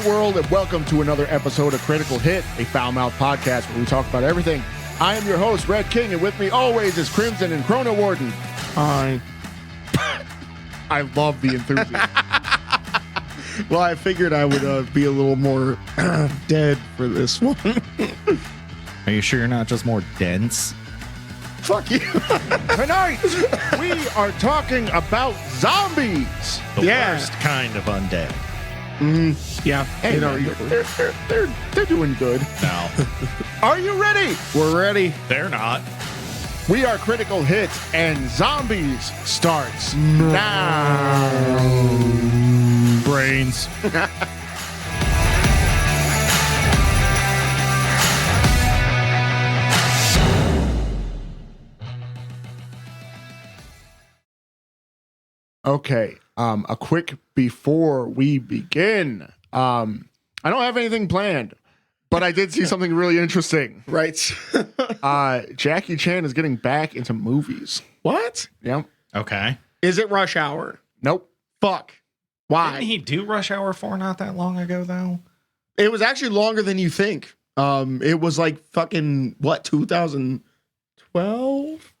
world, and welcome to another episode of Critical Hit, a foul-mouthed podcast where we talk about everything. I am your host, Red King, and with me always is Crimson and Chrono Warden. Hi. I love the enthusiasm. Well, I figured I would be a little more dead for this one. Are you sure you're not just more dense? Fuck you. Tonight, we are talking about zombies. The worst kind of undead. Yeah. Hey, they're doing good. No, Are you ready? We're ready. they're not. We are Critical Hit, and zombies starts now. Brains. Okay, a quick before we begin. I don't have anything planned, but I did see something really interesting. Right. Jackie Chan is getting back into movies. What? Yep. Okay. Is it Rush Hour? Nope. Fuck. Why? Didn't he do Rush Hour 4 not that long ago, though? It was actually longer than you think. It was like fucking, 2012?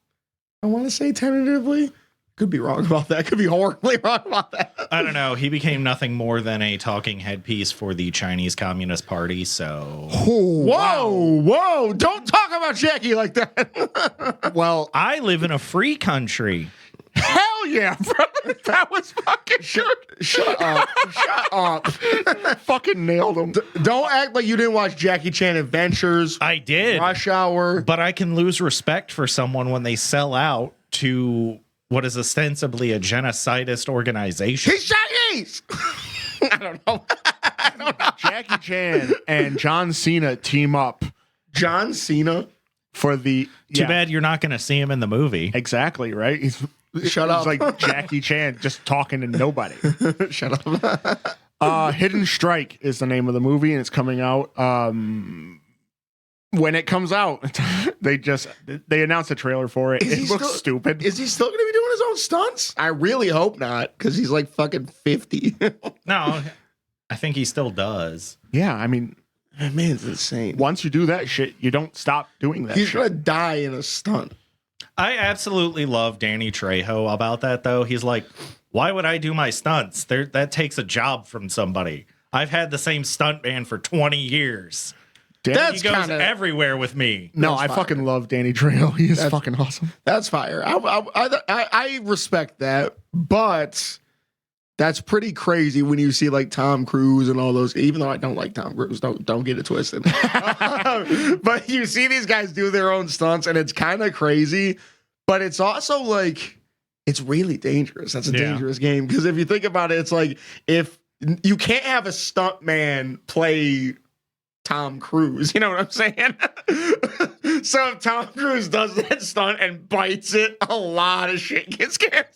I want to say tentatively. Could be wrong about that. Could be horribly wrong about that. I don't know. He became nothing more than a talking headpiece for the Chinese Communist Party, so... Whoa. Don't talk about Jackie like that. Well, I live in a free country. hell yeah, brother. That was fucking good. Shut up. Shut up. Fucking nailed him. Don't act like you didn't watch Jackie Chan Adventures, I did. Rush Hour. But I can lose respect for someone when they sell out to what is ostensibly a genocidist organization. He's Chinese. I don't know. Jackie Chan and John Cena team up John Cena. for the... Too bad you're not going to see him in the movie. Exactly, right? Shut up. It's like Jackie Chan just talking to nobody. Shut up. Hidden Strike is the name of the movie, and it's coming out. When it comes out, they announced a trailer for it. It looks stupid. Is he still going to be doing his own stunts? I really hope not, because he's like fucking 50. No, I think he still does. Yeah, I mean, That man's insane. once you do that shit, you don't stop doing that He's shit. going to die in a stunt. I absolutely love Danny Trejo about that, though. He's like, why would I do my stunts? That takes a job from somebody. I've had the same stuntman for 20 years. He goes everywhere with me. No, That's I fire. fucking love Danny Trejo. He is fucking awesome. That's fire. I respect that, but that's pretty crazy when you see like Tom Cruise and all those. Even though I don't like Tom Cruise, don't get it twisted. But you see these guys do their own stunts, and it's kind of crazy. But it's also like it's really dangerous. That's a dangerous game, because if you think about it, it's like if you can't have a stunt man play Tom Cruise, you know what I'm saying? So if Tom Cruise does that stunt and bites it, a lot of shit gets canceled.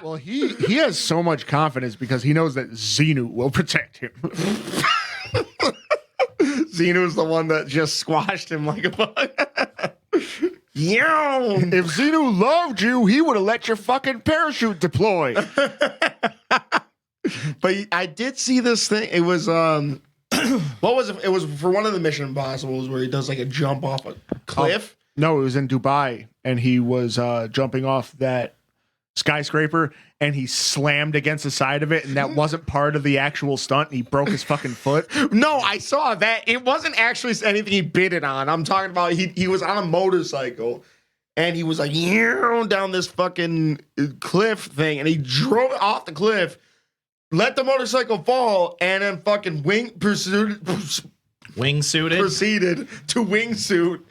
Well, he has so much confidence because he knows that Xenu will protect him. Xenu's the one that just squashed him like a bug. Yow! If Xenu loved you, he would have let your fucking parachute deploy. But I did see this thing. It was what was it? It was for one of the Mission Impossibles where he does like a jump off a cliff. No, it was in Dubai, and he was jumping off that skyscraper, and he slammed against the side of it, and that wasn't part of the actual stunt, and he broke his fucking foot. No, I saw that. It wasn't actually anything he bid it on. I'm talking about he was on a motorcycle, and he was like down this fucking cliff thing, and he drove it off the cliff, let the motorcycle fall, and then fucking proceeded to wingsuit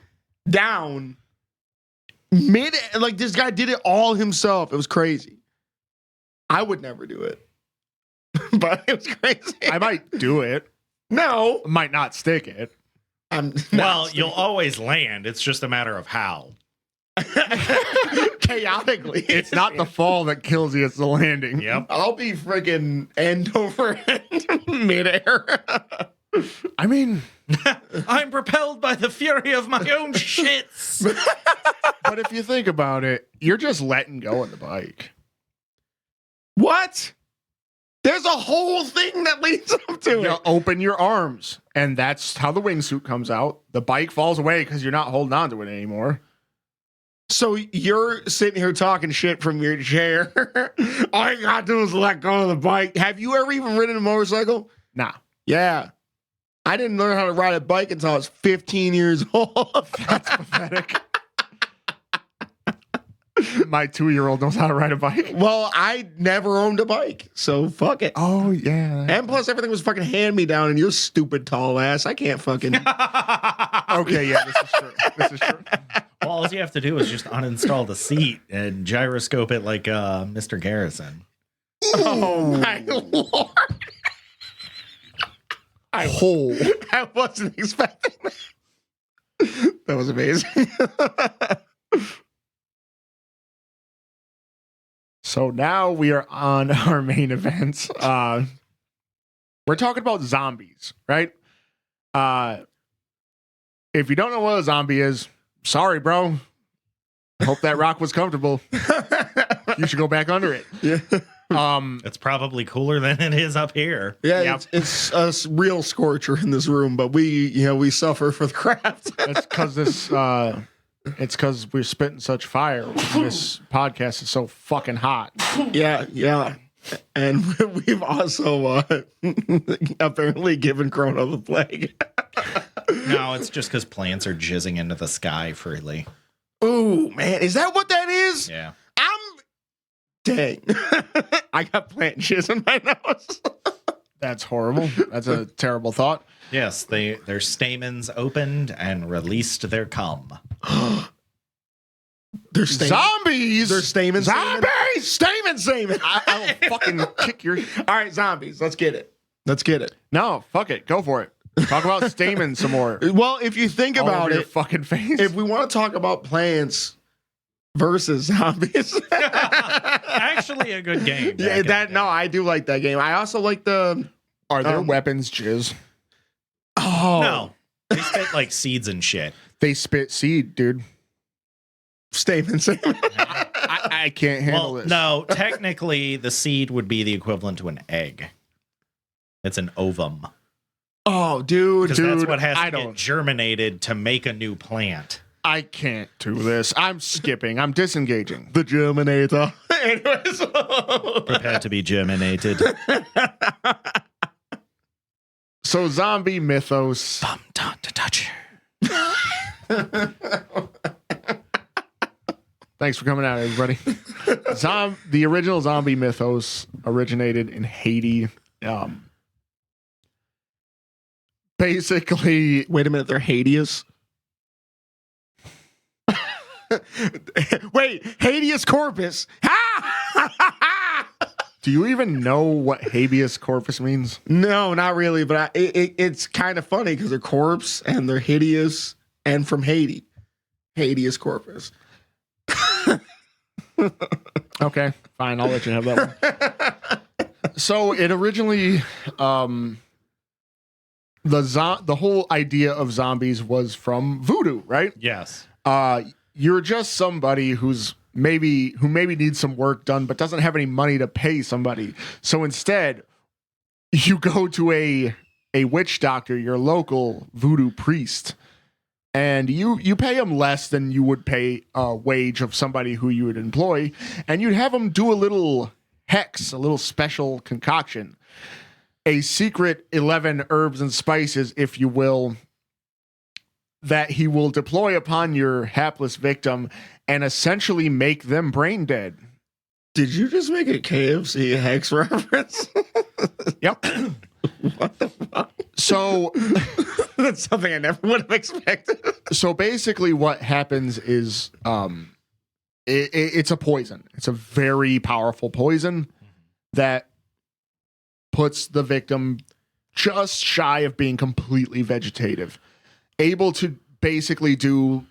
down like this guy did it all himself. It was crazy. I would never do it, but it was crazy. I might do it. No, Might not stick it. Well, you'll always land. It's just a matter of how. chaotically. It's not the fall that kills you, it's the landing. Yep. I'll be freaking end over end midair. I mean, I'm propelled by the fury of my own shits. but if you think about it, you're just letting go of the bike. What? There's a whole thing that leads up to You it. open your arms, and that's how the wingsuit comes out. The bike falls away because you're not holding on to it anymore. So you're sitting here talking shit from your chair. All you gotta do is let go of the bike. Have you ever even ridden a motorcycle? Nah. Yeah. I didn't learn how to ride a bike until I was 15 years old. That's pathetic. My 2-year-old knows how to ride a bike. Well, I never owned a bike, so fuck it. Oh, yeah. And plus, everything was fucking hand-me-down, and you're stupid tall ass. I can't fucking... Okay, yeah, this is true. This is true. Well, all you have to do is just uninstall the seat and gyroscope it like Mr. Garrison. Oh, my Lord. I wasn't expecting that. That was amazing. So now we are on our main event. We're talking about zombies, right? If you don't know what a zombie is, sorry, bro. Hope that rock was comfortable. You should go back under it. Yeah. It's probably cooler than it is up here. Yeah, Yep. it's a real scorcher in this room, but we suffer for the craft. That's because this. It's because we're spitting such fire. This podcast is so fucking hot. Yeah. And we've also apparently given Corona the plague. No, it's just because plants are jizzing into the sky freely. Ooh, man, is that what that is? Yeah. Dang. I got plant jizz in my nose. That's horrible. That's a terrible thought. Yes, their stamens opened and released their cum. They're Zombies. They're stamen. Zombies. Stamen. I'll fucking kick your. All right, zombies. Let's get it. No, fuck it. Go for it. Talk about stamen some more. Well, if you think All about over your it, fucking face. if we want to talk about plants versus zombies, Actually, a good game. I do like that game. I also like the. Are their weapons jizz? Oh No, they spit like seeds and shit. They spit seed, dude. stamen. I can't handle Well, this. no, technically, the seed would be the equivalent to an egg. It's an ovum. Oh, dude, Because that's dude, what has I to get don't- germinated to make a new plant. I can't do this. I'm skipping. I'm disengaging. the Germinator. Anyways, Prepare to be germinated. So zombie mythos. Bum, don't touch. Thanks for coming out, everybody. The original zombie mythos originated in Haiti. Basically, wait a minute, they're Hades. Wait, habeas corpus. do you even know what habeas corpus means? No, not really, but it's kind of funny because they're corpse and they're hideous and from Haiti. Habeas corpus. Okay, fine. I'll let you have that one. So it originally, the whole idea of zombies was from voodoo, right? Yes. You're just somebody who maybe needs some work done, but doesn't have any money to pay somebody. So instead, you go to a witch doctor, your local voodoo priest, and you pay him less than you would pay a wage of somebody who you would employ, and you'd have him do a little hex, a little special concoction, a secret 11 herbs and spices, if you will, that he will deploy upon your hapless victim and essentially make them brain dead. Did you just make a KFC hex reference? Yep. What the fuck? So That's something I never would have expected. so basically what happens is it's a poison. It's a very powerful poison that puts the victim just shy of being completely vegetative, able to basically do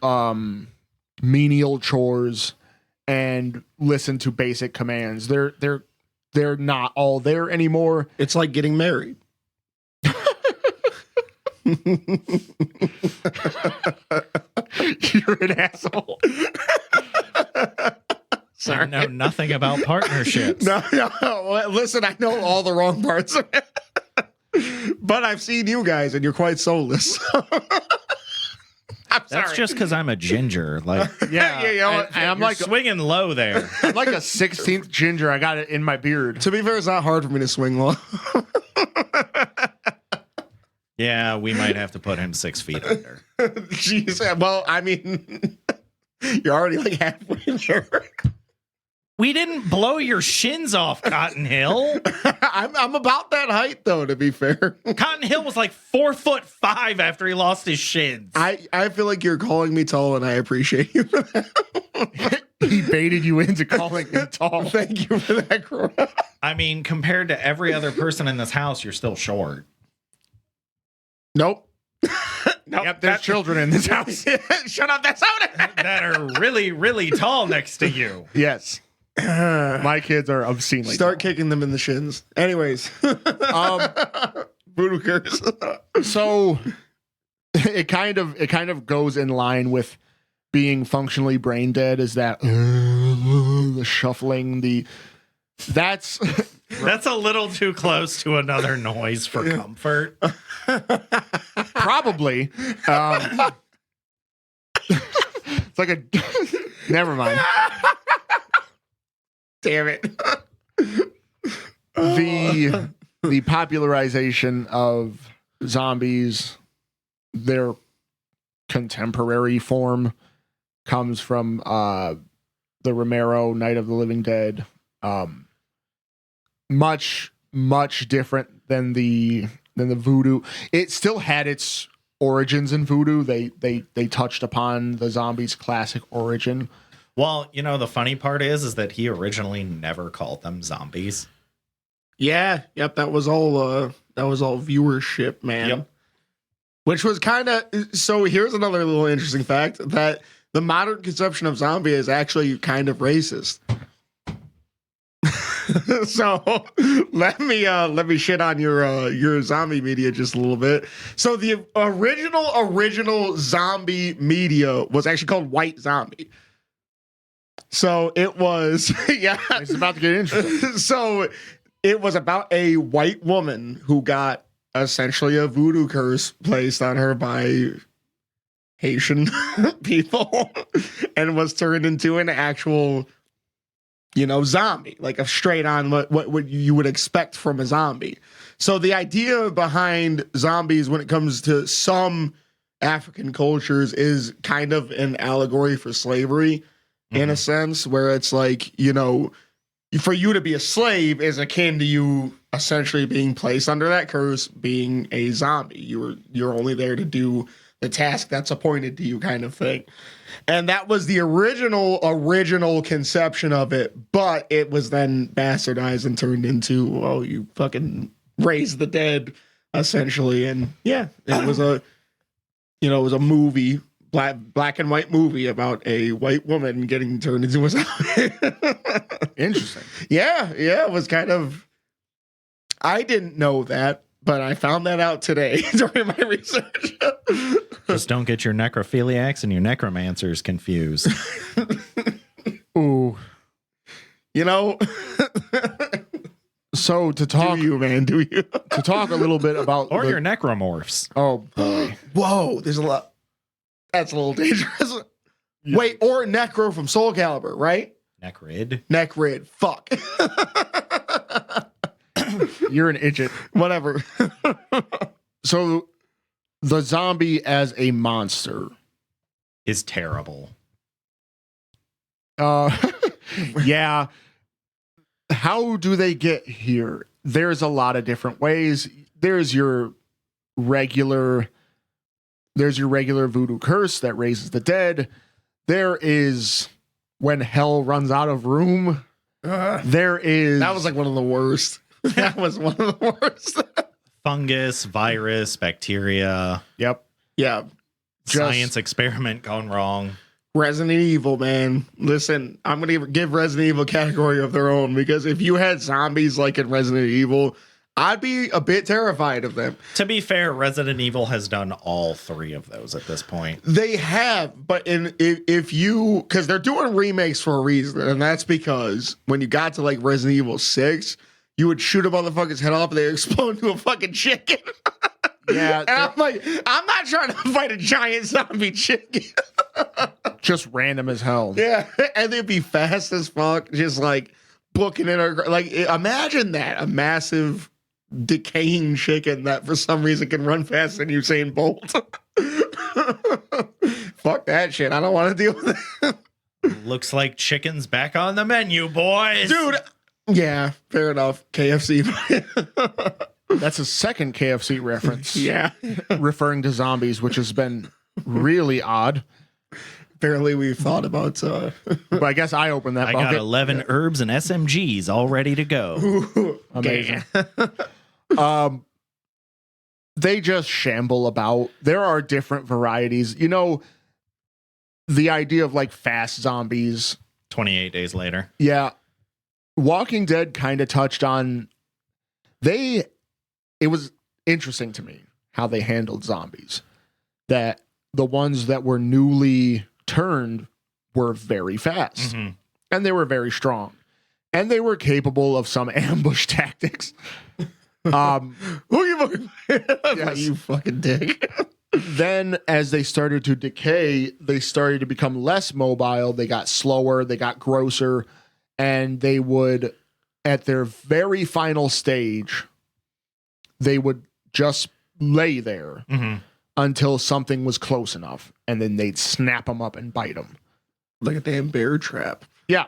menial chores and listen to basic commands. They're not all there anymore. It's like getting married. You're an asshole. I know nothing about partnerships. No. Well, listen, I know all the wrong parts of it. But I've seen you guys, and you're quite soulless. I'm That's sorry. just because I'm a ginger. Like, Yeah, I'm you're like swinging low there. I'm like a 16th ginger. I got it in my beard. To be fair, it's not hard for me to swing low. Yeah, we might have to put him 6 feet under. Jeez. Well, I mean, you're already like halfway there. We didn't blow your shins off, Cotton Hill. I'm about that height, though, to be fair. Cotton Hill was like 4'5" after he lost his shins. I feel like you're calling me tall, and I appreciate you for that. He baited you into calling him tall. Thank you for that, Cora. I mean, compared to every other person in this house, you're still short. Nope. Yep, there's children in this house. Shut up. That's how it That are really, really tall next to you. Yes. My kids are obscenely Start kicking them in the shins. Anyways. Voodoo curse. So it kind of goes in line with being functionally brain dead. Is that the shuffling? That's a little too close to another noise for comfort. probably. It's like a. Never mind. Damn it. The popularization of zombies, their contemporary form, comes from the Romero Night of the Living Dead. Much different than the voodoo. It still had its origins in voodoo. They touched upon the zombies' classic origin. Well, you know, the funny part is that he originally never called them zombies. Yeah. Yep. That was all viewership, man. Yep. Which was kind of, so here's another little interesting fact that the modern conception of zombie is actually kind of racist. So let me shit on your zombie media just a little bit. So the original zombie media was actually called White Zombie. So it was It's about to get interesting. So it was about a white woman who got essentially a voodoo curse placed on her by Haitian people and was turned into an actual, zombie, like a straight on what you would expect from a zombie. So the idea behind zombies when it comes to some African cultures is kind of an allegory for slavery in a sense, where it's like, for you to be a slave is akin to you essentially being placed under that curse, being a zombie. You're only there to do the task that's appointed to you, kind of thing. And that was the original conception of it, but it was then bastardized and turned into, oh, you fucking raise the dead, essentially. And yeah, it was a movie, black and white movie about a white woman getting turned into a zombie. Interesting. Yeah, it was kind of. I didn't know that, but I found that out today during my research. Just don't get your necrophiliacs and your necromancers confused. Ooh. So to talk, Do you, man? Do you? to talk a little bit about Or your necromorphs. Oh boy. Whoa, there's a lot. That's a little dangerous. Yeah. Wait, or Necro from Soul Calibur, right? Necrid. Necrid. Fuck. You're an idiot. Whatever. So the zombie as a monster. Is terrible. Yeah. How do they get here? There's a lot of different ways. There's your regular voodoo curse that raises the dead. There is when hell runs out of room. There is That was like one of the worst. That was one of the worst. Fungus, virus, bacteria, Yep. Yeah. science experiment gone wrong. Resident Evil, man. Listen, I'm going to give Resident Evil a category of their own, because if you had zombies like in Resident Evil, I'd be a bit terrified of them. To be fair, Resident Evil has done all 3 of those at this point. They have, but if you, because they're doing remakes for a reason, and that's because when you got to like Resident Evil 6, you would shoot a motherfucker's head off and they explode into a fucking chicken. Yeah. And I'm like, I'm not trying to fight a giant zombie chicken. Just random as hell. Yeah, and they'd be fast as fuck, just like booking it. Like, imagine that, a massive decaying chicken that for some reason can run faster than Usain Bolt. Fuck that shit. I don't want to deal with it. Looks like chicken's back on the menu, boys. Dude. Yeah, fair enough. KFC. That's a second KFC reference. Yeah. Referring to zombies, which has been really odd. Apparently we've thought about But I guess I opened that I bucket. got 11 herbs and SMGs all ready to go. Amazing. They just shamble about. There are different varieties. You know, the idea of like fast zombies. 28 days later. Yeah. Walking Dead kind of touched on it was interesting to me how they handled zombies. That the ones that were newly turned were very fast. Mm-hmm. And they were very strong. And they were capable of some ambush tactics. who you Yes. you fucking dick. Then as they started to decay, they started to become less mobile. They got slower, they got grosser, and they would, at their very final stage, they would just lay there until something was close enough, and then they'd snap them up and bite them. Like a damn bear trap. Yeah.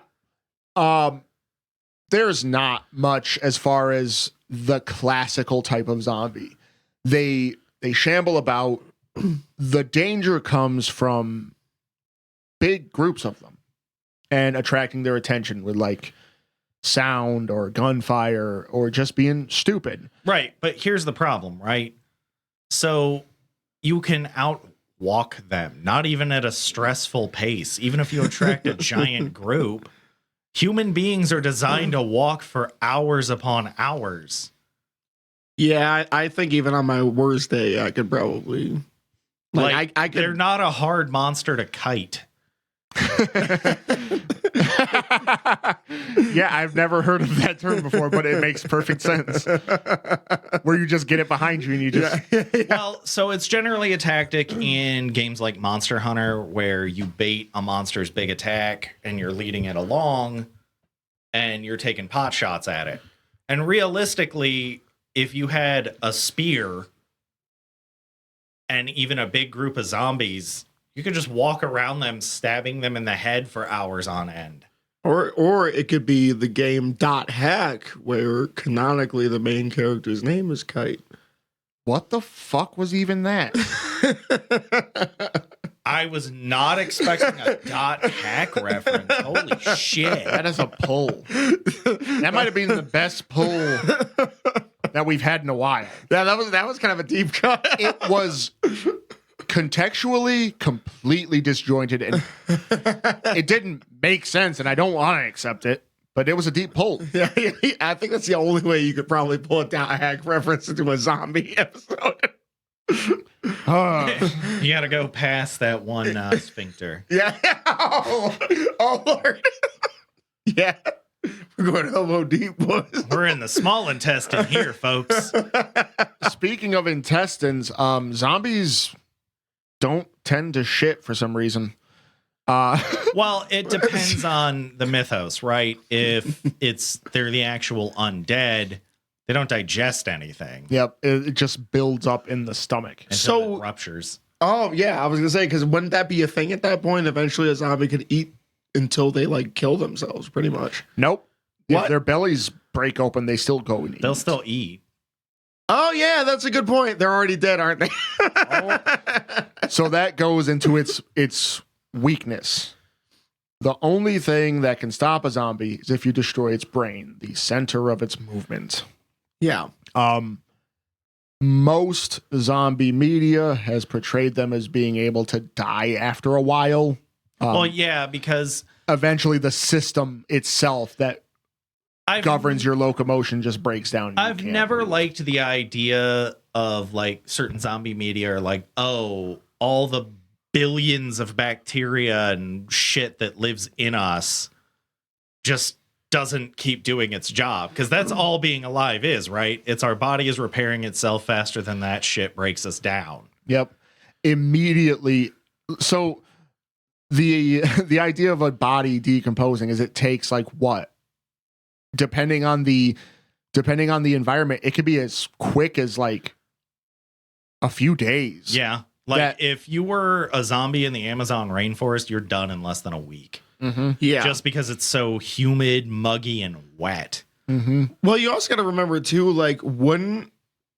There's not much as far as the classical type of zombie. They shamble about. The danger comes from big groups of them and attracting their attention with like sound or gunfire or just being stupid. Right. But here's the problem, right? So you can outwalk them, not even at a stressful pace. Even if you attract a giant group, human beings are designed to walk for hours upon hours. Yeah, I think even on my worst day, I could probably... Like, I could... They're not a hard monster to kite. Yeah, I've never heard of that term before, but it makes perfect sense. Where you just get it behind you and you just... Well, so it's generally a tactic in games like Monster Hunter where you bait a monster's big attack and you're leading it along and you're taking pot shots at it. And realistically, if you had a spear and even a big group of zombies, you could just walk around them, stabbing them in the head for hours on end. Or it could be the game .hack, where canonically the main character's name is Kite. What the fuck was even that? I was not expecting a .hack reference. Holy shit. That is a pull. That might have been the best pull that we've had in a while. Yeah, that was kind of a deep cut. It was contextually completely disjointed and it didn't make sense, and I don't want to accept it, but it was a deep pull. Yeah, I think that's the only way you could probably pull a .hack reference into a zombie episode. You got to go past that one sphincter. Yeah. Oh Lord. Yeah. We're going elbow deep, boys. We're in the small intestine here, folks. Speaking of intestines, zombies don't tend to shit for some reason. Well, it depends on the mythos, right? If they're the actual undead, they don't digest anything. Yep, it just builds up in the stomach. Until it ruptures. Oh yeah, I was gonna say, because wouldn't that be a thing at that point? Eventually, a zombie could eat until they like kill themselves, pretty much. Nope. What? If their bellies break open, they still go and eat. They'll still eat. Oh yeah, that's a good point. They're already dead, aren't they? So that goes into its weakness. The only thing that can stop a zombie is if you destroy its brain, the center of its movement. Yeah. Most zombie media has portrayed them as being able to die after a while. Well, yeah, because Eventually the system itself that governs your locomotion just breaks down. and you I've can't never move. liked the idea of like certain zombie media are like, oh, all the billions of bacteria and shit that lives in us just doesn't keep doing its job, because that's all being alive is, right? It's our body is repairing itself faster than that shit breaks us down. Yep. Immediately. So the idea of a body decomposing is it takes like what? Depending on the environment, it could be as quick as like a few days. Yeah. Like That- if you were a zombie in the Amazon rainforest, you're done in less than a week. Mm-hmm. Yeah. Just because it's so humid, muggy, and wet. Mm-hmm. Well, you also got to remember too, like, wouldn't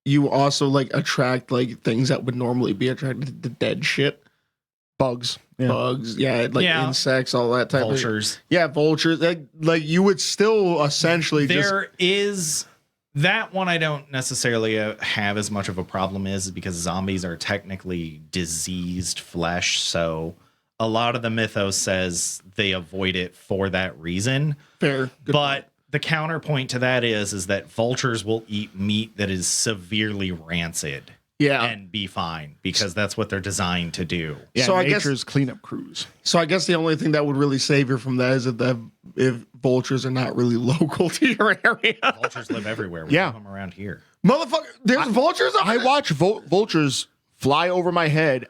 you also like attract like things that would normally be attracted to dead shit, Bugs. Yeah. bugs, like Yeah. insects, all that type of Vultures. yeah, vultures. Like you would still essentially just There is that one I don't necessarily have as much of a problem is because zombies are technically diseased flesh. So a lot of the mythos says they avoid it for that reason. fair. Good But the counterpoint to that is that vultures will eat meat that is severely rancid yeah. and be fine because that's what they're designed to do. Yeah, So I guess- nature's cleanup crews. So I guess the only thing that would really save you from that is if vultures are not really local to your area. Vultures live everywhere. We Yeah. have them around here. Motherfucker, there's vultures on I watch vultures fly over my head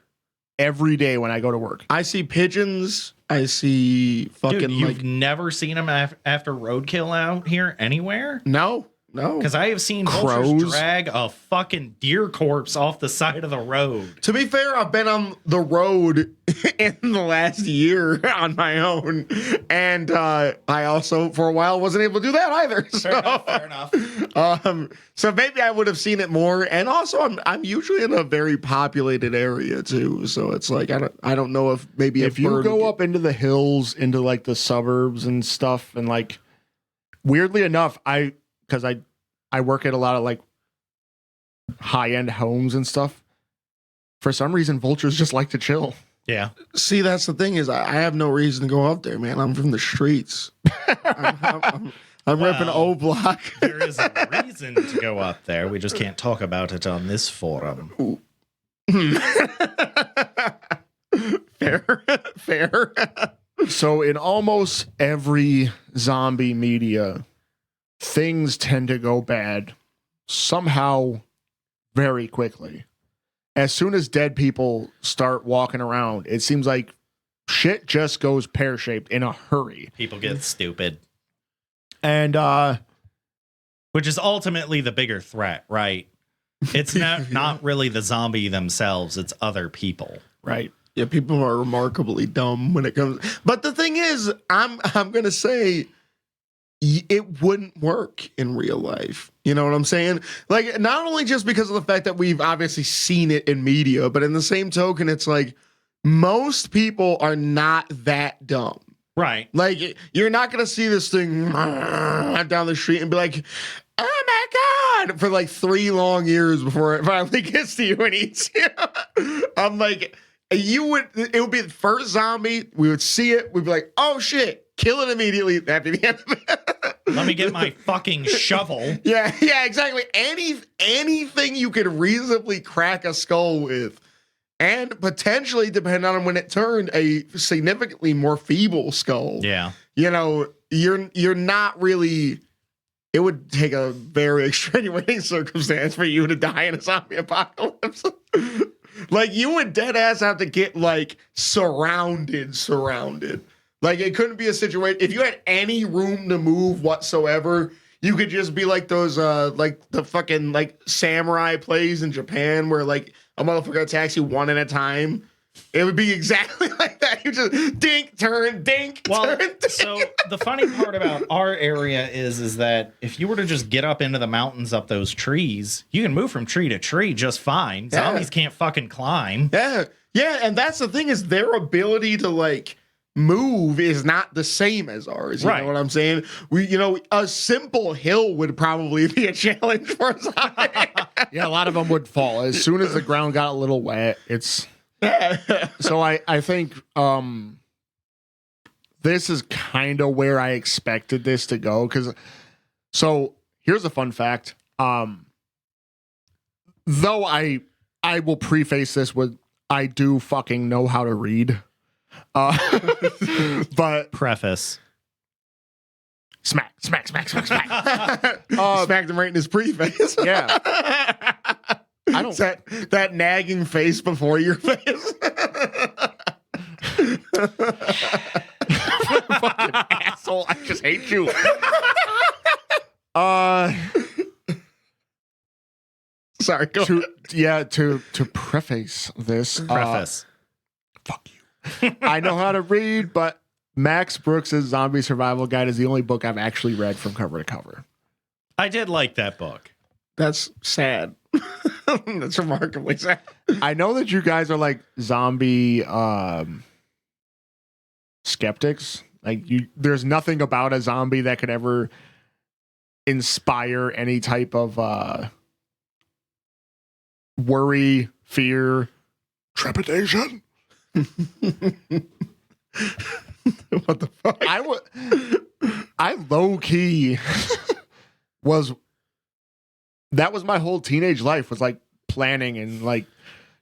every day when I go to work. I see pigeons. I see fucking Dude, you've like never seen them after roadkill out here anywhere? no. Because I have seen Crows? vultures drag a fucking deer corpse off the side of the road. To be fair, I've been on the road in the last year on my own, and I also for a while wasn't able to do that either. Fair enough. So maybe I would have seen it more. And also, I'm usually in a very populated area too, so it's like I don't know if maybe If a you bird go would up into the hills, into like the suburbs and stuff, and like weirdly enough, because I work at a lot of like high end homes and stuff. For some reason, vultures just like to chill. Yeah. see, that's the thing is I have no reason to go up there, man. I'm from the streets. I'm ripping Well, O Block. There is a reason to go up there. We just can't talk about it on this forum. Fair. So in almost every zombie media, things tend to go bad somehow very quickly. As soon as dead people start walking around, it seems like shit just goes pear-shaped in a hurry. People get stupid, And which is ultimately the bigger threat, right? It's not really the zombie themselves, it's other people. right. Yeah, people are remarkably dumb when it comes. But the thing is, I'm gonna say it wouldn't work in real life. You know what I'm saying? Like, not only just because of the fact that we've obviously seen it in media, but in the same token, it's like most people are not that dumb. Right. Like, you're not gonna see this thing down the street and be like, "Oh my god!" for like 3 long years before it finally gets to you and eats you. I'm like, it would be the first zombie. We would see it. We'd be like, "Oh shit!" Kill it immediately. That'd be the end of it. Let me get my fucking shovel. Yeah, exactly. Anything you could reasonably crack a skull with. And potentially, depending on when it turned, a significantly more feeble skull. Yeah. You know, you're not really. It would take a very extenuating circumstance for you to die in a zombie apocalypse. Like, you would dead ass have to get like surrounded. Like, it couldn't be a situation if you had any room to move whatsoever. You could just be like those, like the fucking like samurai plays in Japan where like a motherfucker attacks you one at a time. It would be exactly like that. You just dink, turn, dink, Well, turn, dink. so the funny part about our area is that if you were to just get up into the mountains up those trees, you can move from tree to tree just fine. Yeah. Zombies can't fucking climb. Yeah, and that's the thing is their ability to like move is not the same as ours. You Right. know what I'm saying? A simple hill would probably be a challenge for us. Yeah, a lot of them would fall as soon as the ground got a little wet. It's so I think this is kind of where I expected this to go because So here's a fun fact. Though I will preface this with I do fucking know how to read. But Preface. smack. Smacked him right in his preface. Yeah. I don't that nagging face before your face. fucking asshole. I just hate you. Sorry, go ahead. To preface this. Preface. Fuck you. I know how to read, but Max Brooks' Zombie Survival Guide is the only book I've actually read from cover to cover. I did like that book. That's sad. That's remarkably sad. I know that you guys are like zombie skeptics. Like there's nothing about a zombie that could ever inspire any type of worry, fear, trepidation. What the fuck? I low key that was my whole teenage life, was like planning and like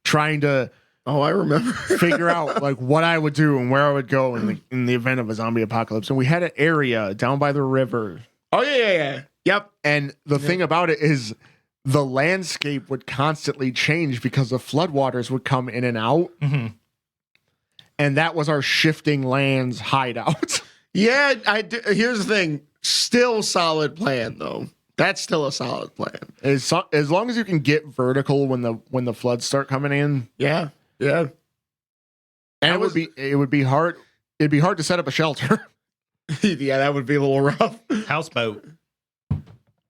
trying to I remember. figure out like what I would do and where I would go in the event of a zombie apocalypse. And we had an area down by the river. Oh yeah. Yep. And the thing about it is the landscape would constantly change because the floodwaters would come in and out. Mm-hmm. And that was our shifting lands hideout. Yeah, here's the thing. Still solid plan though. That's still a solid plan. As long as you can get vertical when the floods start coming in. Yeah. And it would be hard. It'd be hard to set up a shelter. Yeah, that would be a little rough. Houseboat.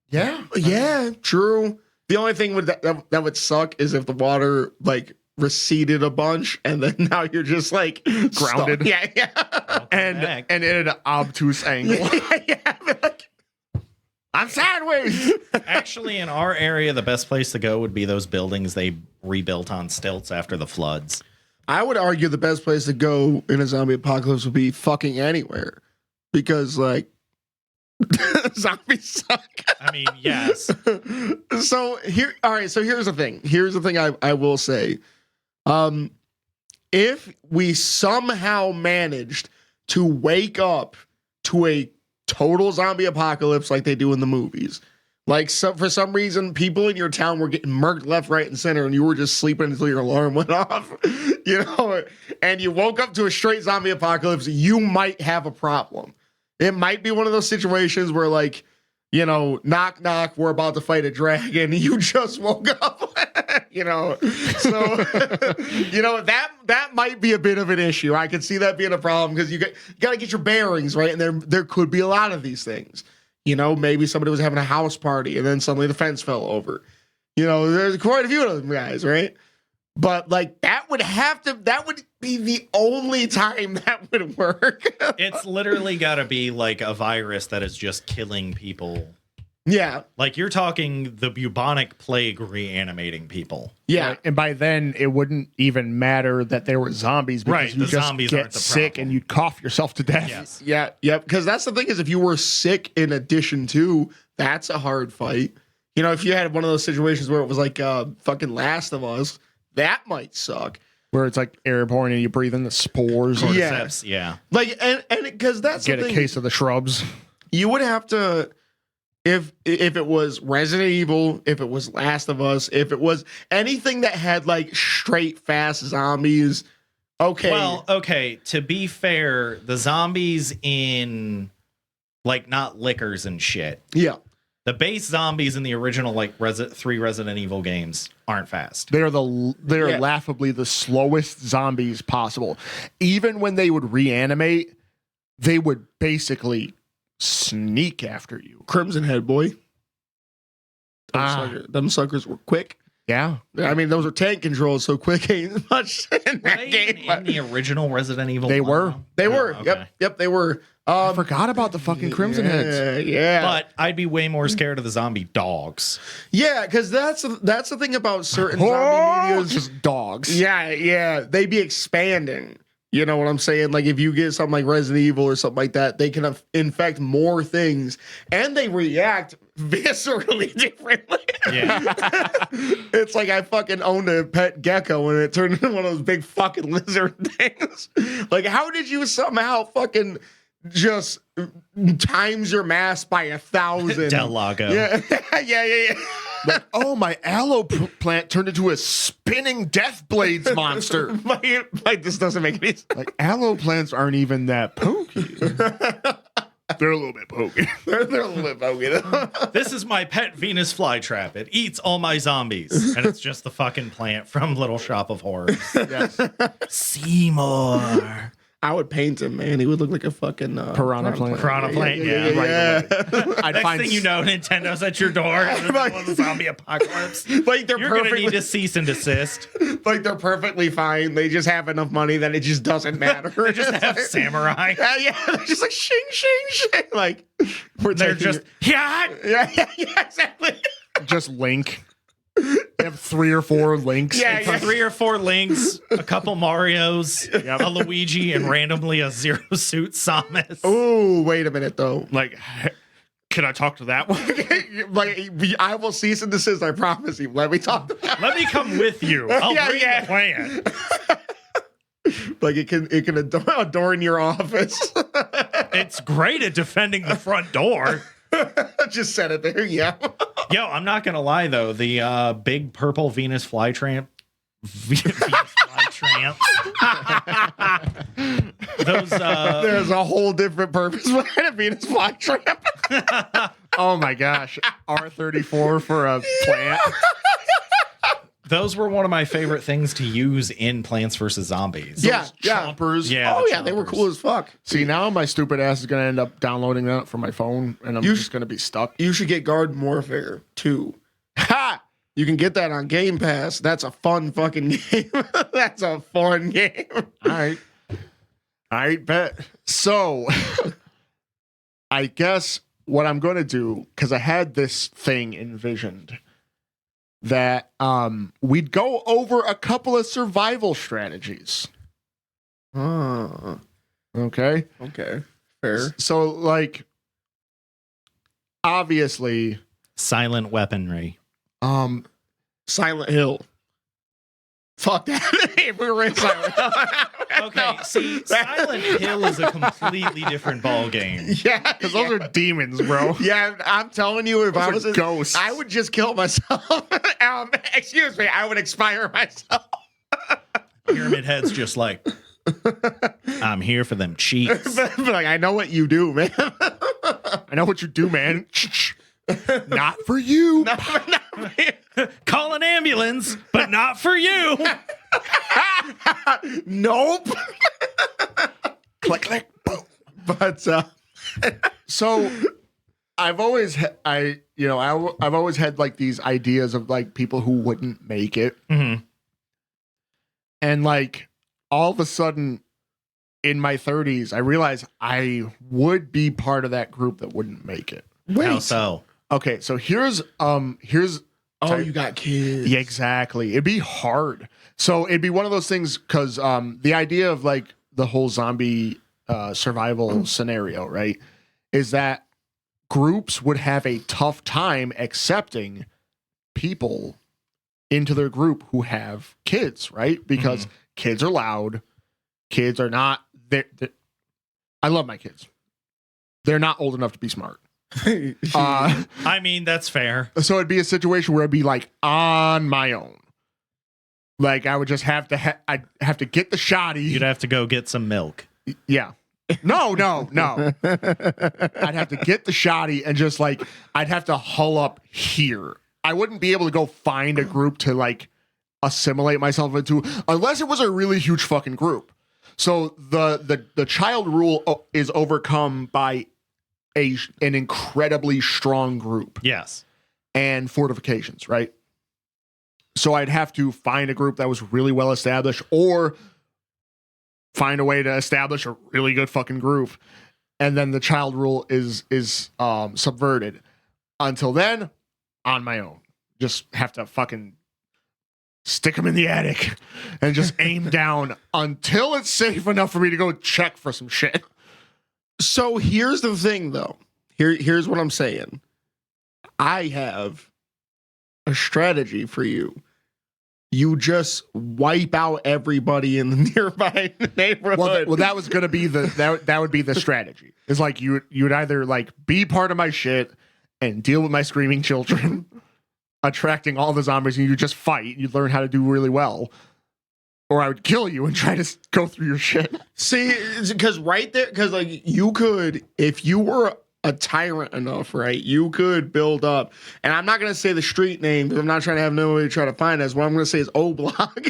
Yeah, true. The only thing that would suck is if the water like receded a bunch and then now you're just like Grounded. stuck. Yeah. and at an obtuse angle. Yeah. Like, I'm sideways. Actually, in our area, the best place to go would be those buildings they rebuilt on stilts after the floods. I would argue the best place to go in a zombie apocalypse would be fucking anywhere. Because like zombies suck. I mean, yes. So here's the thing. Here's the thing I will say. If we somehow managed to wake up to a total zombie apocalypse like they do in the movies, like for some reason people in your town were getting murked left, right, and center, and you were just sleeping until your alarm went off, and you woke up to a straight zombie apocalypse, you might have a problem. It might be one of those situations where like, knock, knock, we're about to fight a dragon. You just woke up, So, that might be a bit of an issue. I can see that being a problem because you got to get your bearings right. And there could be a lot of these things. Maybe somebody was having a house party and then suddenly the fence fell over. There's quite a few of them guys, right? But like that would be the only time that would work. It's literally got to be like a virus that is just killing people. Yeah. Like you're talking the bubonic plague reanimating people. Yeah. Right? And by then it wouldn't even matter that there were zombies because Right, you the just zombies get aren't the sick problem. and you'd cough yourself to death. Yes. Yeah. Yep. Because that's the thing is if you were sick in addition to, that's a hard fight. If you had one of those situations where it was like fucking Last of Us, that might suck. Where it's like airborne and you breathe in the spores. Or Yeah. Cordyceps, yeah. Like and because that's get the a thing. case of the shrubs. You would have to, if it was Resident Evil, if it was Last of Us, if it was anything that had like straight fast zombies. Okay. Well, okay. To be fair, the zombies in like not liquors and shit. Yeah. The base zombies in the original like 3 Resident Evil games aren't fast. They're Yeah. laughably the slowest zombies possible. Even when they would reanimate, they would basically sneak after you. Crimson Head, boy. Ah. Them suckers were quick. Yeah. I mean, those are tank controls, so quick ain't much in Were that they game. in the original Resident Evil? They 1? were. They Oh, were. okay. Yep, they were. I forgot about the fucking Crimson Heads. Yeah. But I'd be way more scared of the zombie dogs. Yeah, because that's the thing about certain zombie Oh, medias. just dogs. Yeah, they be expanding. You know what I'm saying? Like if you get something like Resident Evil or something like that, they can infect more things and they react viscerally differently. Yeah. It's like I fucking owned a pet gecko and it turned into one of those big fucking lizard things. Like how did you somehow fucking just times your mass by 1,000? Del Lago. Yeah. Yeah. Like, oh, my aloe plant turned into a spinning death blades monster. Like this doesn't make any sense. Like aloe plants aren't even that pokey. They're a little bit pokey. They're a little bit pokey. This is my pet Venus flytrap. It eats all my zombies. And it's just the fucking plant from Little Shop of Horrors. Yes. Seymour. I would paint him, man. He would look like a fucking Piranha plant. Piranha plant, yeah. I'd Next find thing you know, Nintendo's at your door in the middle of the zombie apocalypse. Like they're You're going to perfectly, need to cease and desist. like they're perfectly fine. They just have enough money that it just doesn't matter. They just have samurai. Yeah, they're just like shing, shing, shing. Like They're just, yeah. yeah, exactly. just Link. They have 3 or 4 Links. Yeah, For 3 or 4 Links, a couple Marios, a Luigi, and randomly a Zero Suit Samus. Oh, wait a minute though. Like, can I talk to that one? Like I will cease and desist. I promise you. Let me talk to that. Let me come with you. I'll bring the plan. Like it can adorn your office. It's great at defending the front door. Just set it there. Yeah. Yo, I'm not gonna lie though. The big purple Venus flytramp. Venus flytramp. Those There's a whole different purpose behind a Venus flytrap. Oh my gosh. R34 for a plant. those were one of my favorite things to use in Plants vs. Zombies. Yeah. Chompers. Yeah. Oh the yeah, they were chompers. cool as fuck. See, now my stupid ass is going to end up downloading that for my phone, and I'm just going to be stuck. You should get Garden Warfare 2. Ha! You can get that on Game Pass. That's a fun fucking game. That's a fun game. All right. All right, bet. So, I guess what I'm going to do, because I had this thing envisioned, that we'd go over a couple of survival strategies. Oh, Okay? okay. Fair. So, like, obviously, Silent weaponry. Silent Hill. Fuck that. If we were in Silent Hill. Okay, see, Silent Hill is a completely different ball game. Yeah. because those are demons, bro. Yeah, I'm telling you, if Those I are was a ghosts. I would just kill myself. Excuse me, I would expire myself. Pyramid Head's just like, I'm here for them cheeks. But like, I know what you do, man. I know what you do, man. Not for you. Call an ambulance, but not for you. Nope. Click, click, boom. But So I've always I've always had like these ideas of like people who wouldn't make it, Mhm. and like all of a sudden in my 30s I realized I would be part of that group that wouldn't make it. How so? Okay, so here's oh, you got kids. yeah, exactly. It'd be hard. So it'd be one of those things because the idea of like the whole zombie survival scenario, right, is that groups would have a tough time accepting people into their group who have kids, right? Because kids are loud. Kids are not. I love my kids. They're not old enough to be smart. I mean, that's fair. So it'd be a situation where I'd be like on my own. Like I would just have to I'd have to get the shoddy. You'd have to go get some milk. Yeah. No. I'd have to get the shoddy and just like I'd have to hull up here. I wouldn't be able to go find a group to like assimilate myself into unless it was a really huge fucking group. So the child rule is overcome by an incredibly strong group Yes. and fortifications, right? So I'd have to find a group that was really well established or find a way to establish a really good fucking group. And then the child rule is subverted. Until then, on my own. Just have to fucking stick them in the attic and just aim down until it's safe enough for me to go check for some shit. So here's the thing, though. Here's what I'm saying. I have a strategy for you. You just wipe out everybody in the nearby neighborhood. Well, that was gonna be that would be the strategy. It's like you would either like be part of my shit and deal with my screaming children, attracting all the zombies, and you just fight. You learn how to do really well, or I would kill you and try to go through your shit. See, because right there, because like you could, if you were a tyrant enough, right, you could build up. And I'm not gonna say the street name because I'm not trying to have nobody try to find us. What I'm gonna say is O Block.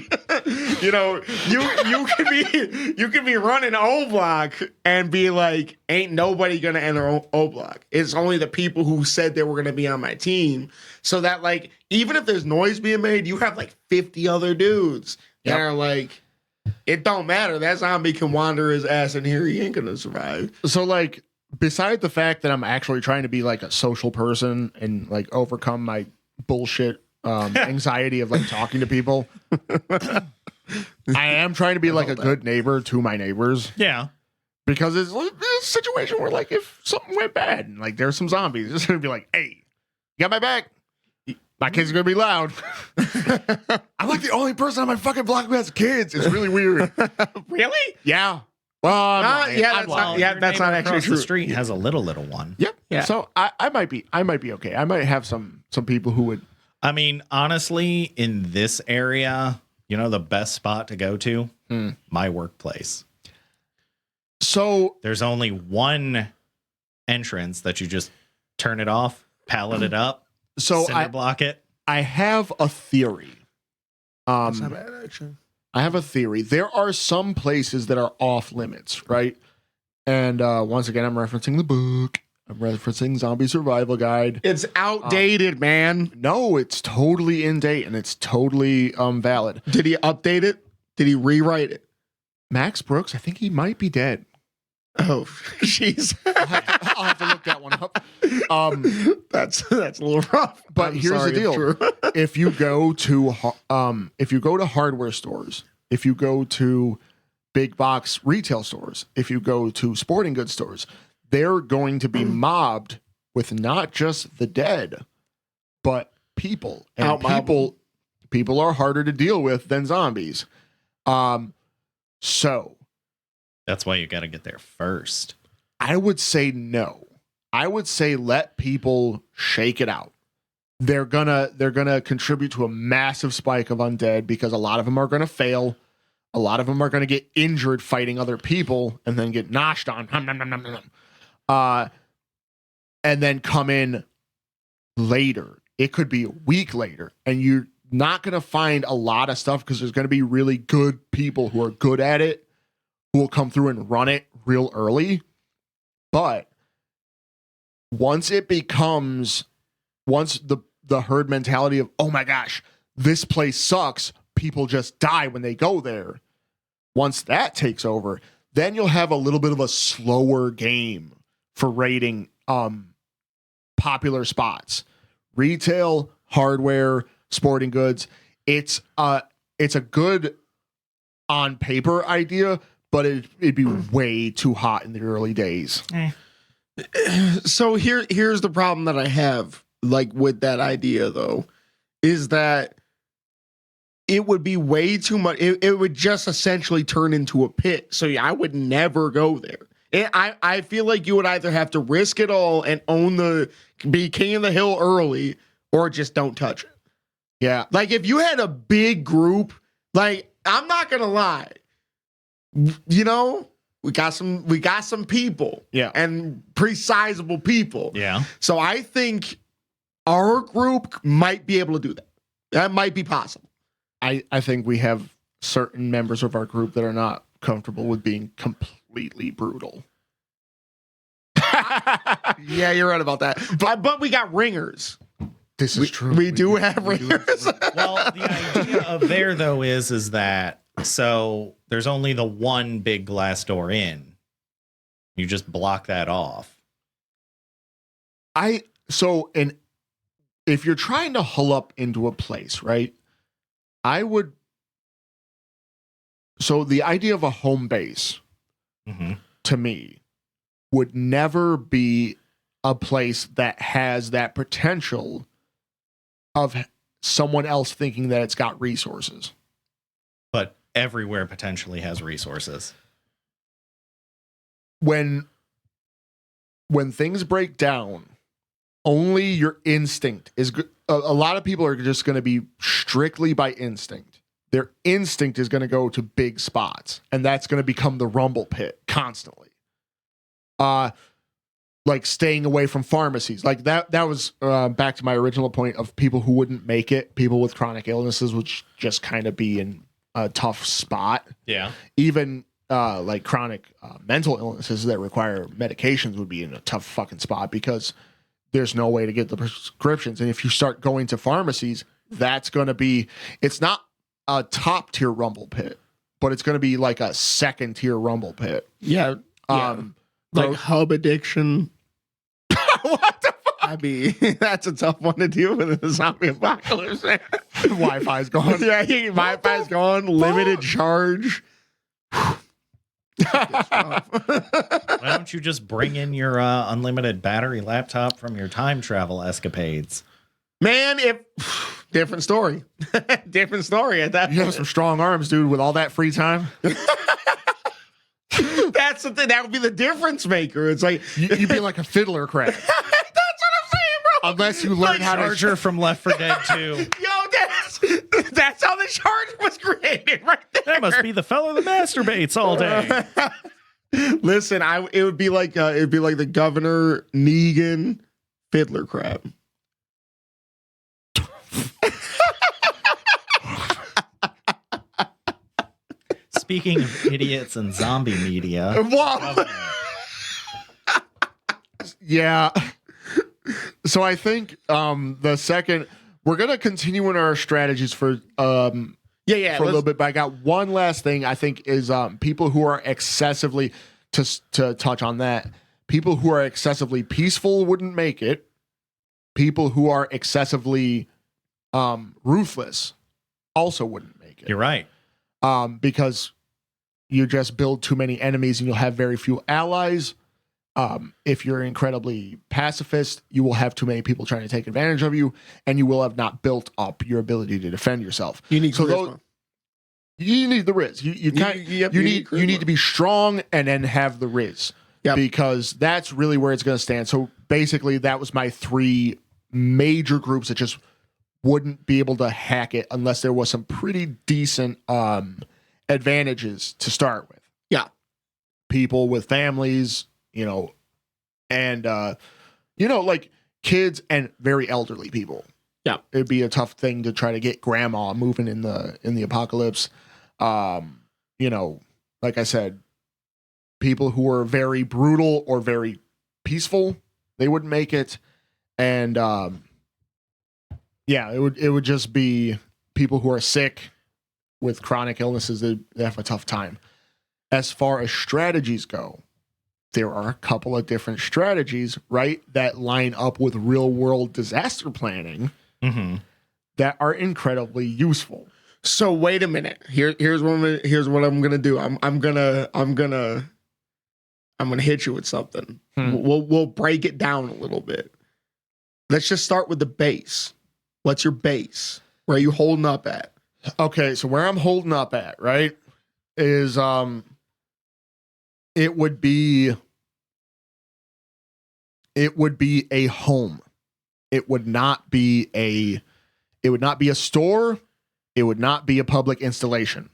You know, you could be running O Block and be like, ain't nobody gonna enter O Block. It's only the people who said they were gonna be on my team. So that like, even if there's noise being made, you have like 50 other dudes that are like, it don't matter. That zombie can wander his ass in here. He ain't gonna survive. So like, beside the fact that I'm actually trying to be like a social person and like overcome my bullshit anxiety of like talking to people, I am trying to be like a good neighbor to my neighbors. Yeah. Because it's a situation where like if something went bad and like there's some zombies, it's gonna be like, hey, you got my back? My kids are gonna be loud. I'm like the only person on my fucking block who has kids. It's really weird. Really? Yeah. Well, that's not actually true. The street has a little one. Yep. Yeah. So I might be okay. I might have some people who would. I mean, honestly, in this area, you know, the best spot to go to, my workplace. So there's only one entrance that you just turn it off, pallet it up, cinder block it. I have a theory. That's not bad, actually. I have a theory. There are some places that are off limits, right? And once again, I'm referencing the book. I'm referencing Zombie Survival Guide. It's outdated, man. No, it's totally in date and it's totally valid. Did he update it? Did he rewrite it? Max Brooks, I think he might be dead. Oh, jeez. I'll have to look that one up. That's a little rough. But here's the deal: if you go to hardware stores, if you go to big box retail stores, if you go to sporting goods stores, they're going to be mobbed with not just the dead, but people. And people are harder to deal with than zombies. So that's why you got to get there first. I would say no. I would say let people shake it out. They're gonna contribute to a massive spike of undead because a lot of them are gonna fail. A lot of them are gonna get injured fighting other people and then get noshed on. And then come in later. It could be a week later, and you're not gonna find a lot of stuff because there's gonna be really good people who are good at it who will come through and run it real early. But once the herd mentality of, oh my gosh, this place sucks, people just die when they go there. Once that takes over, then you'll have a little bit of a slower game for rating popular spots. Retail, hardware, sporting goods. It's a good on paper idea, but it'd be way too hot in the early days. So here's the problem that I have, like, with that idea, though, is that it would be way too much. It would just essentially turn into a pit. So I would never go there. I feel like you would either have to risk it all and be king of the hill early, or just don't touch it. Yeah. Like, if you had a big group, like, I'm not gonna lie, you know, we got some people, yeah, and pretty sizable people, yeah. So I think our group might be able to do that. That might be possible. I think we have certain members of our group that are not comfortable with being completely brutal. Yeah, you're right about that. But we got ringers. This is true. We do have ringers. Well, the idea of there, though, is that so there's only the one big glass door in. You just block that off. If you're trying to hull up into a place, right? I would. So the idea of a home base to me would never be a place that has that potential of someone else thinking that it's got resources. But everywhere potentially has resources. When things break down, only your instinct is good. A lot of people are just going to be strictly by instinct. Their instinct is going to go to big spots, and that's going to become the rumble pit constantly. Like staying away from pharmacies. Like that was back to my original point of people who wouldn't make it. People with chronic illnesses would just kind of be in a tough spot. Yeah. Even like chronic mental illnesses that require medications would be in a tough fucking spot because there's no way to get the prescriptions. And if you start going to pharmacies, that's going to be, it's not a top tier rumble pit, but it's going to be like a second tier rumble pit. Yeah. Like hub addiction. What the fuck? I mean, that's a tough one to deal with in the zombie apocalypse. Wi-Fi's gone. Yeah, Wi-Fi's gone. Limited charge. Why don't you just bring in your unlimited battery laptop from your time travel escapades? Man, different story. Different story at that You have some strong arms, dude, with all that free time. That's the thing. That would be the difference maker. It's like You'd be like a fiddler crab. That's what I'm saying, bro. Unless you learn how to Charger from Left 4 Dead 2. Yo, that's how the charge was created, right there. That must be the fellow that masturbates all day. Listen, it would be like the Governor Negan fiddler crab. Speaking of idiots and zombie media, Whoa. Yeah. So I think the second we're gonna continue in our strategies for for a little bit, but I got one last thing I think is people who are excessively to touch on that. People who are excessively peaceful wouldn't make it. People who are excessively ruthless also wouldn't make it. you're right. Because you just build too many enemies and you'll have very few allies. If you're incredibly pacifist, you will have too many people trying to take advantage of you, and you will have not built up your ability to defend yourself. You need you need the Riz. You need to be strong and then have the Riz. Yep. Because that's really where it's going to stand. So basically, that was my three major groups that just wouldn't be able to hack it unless there was some pretty decent advantages to start with. Yeah. People with families, and like kids and very elderly people. Yeah. It'd be a tough thing to try to get grandma moving in the apocalypse. Like I said, people who are very brutal or very peaceful, they wouldn't make it. And it would just be people who are sick with chronic illnesses that have a tough time. As far as strategies go, there are a couple of different strategies, right, that line up with real world disaster planning that are incredibly useful. So wait a minute. Here's what I'm gonna do. I'm gonna hit you with something. We'll break it down a little bit. Let's just start with the base. What's your base? Where are you holding up at? Okay, so where I'm holding up at, right, is it would be a home. It would not be a store. It would not be a public installation.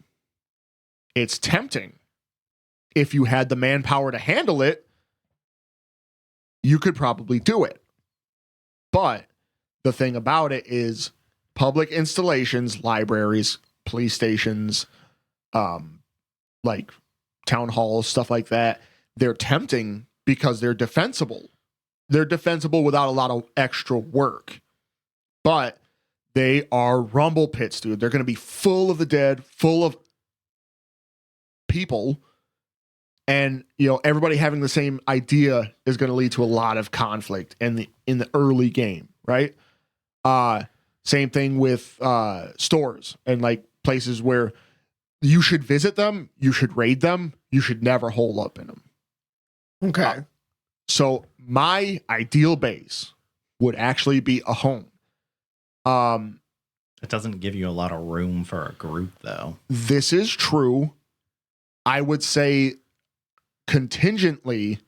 It's tempting. If you had the manpower to handle it, you could probably do it. But the thing about it is public installations, libraries, police stations, like town halls, stuff like that, they're tempting because they're defensible. They're defensible without a lot of extra work. But they are rumble pits, dude. They're going to be full of the dead, full of people. And, everybody having the same idea is going to lead to a lot of conflict in the early game, right? Same thing with stores and like places where you should visit them, you should raid them, you should never hole up in them. Okay. So my ideal base would actually be a home. It doesn't give you a lot of room for a group, though. This is true. I would say contingently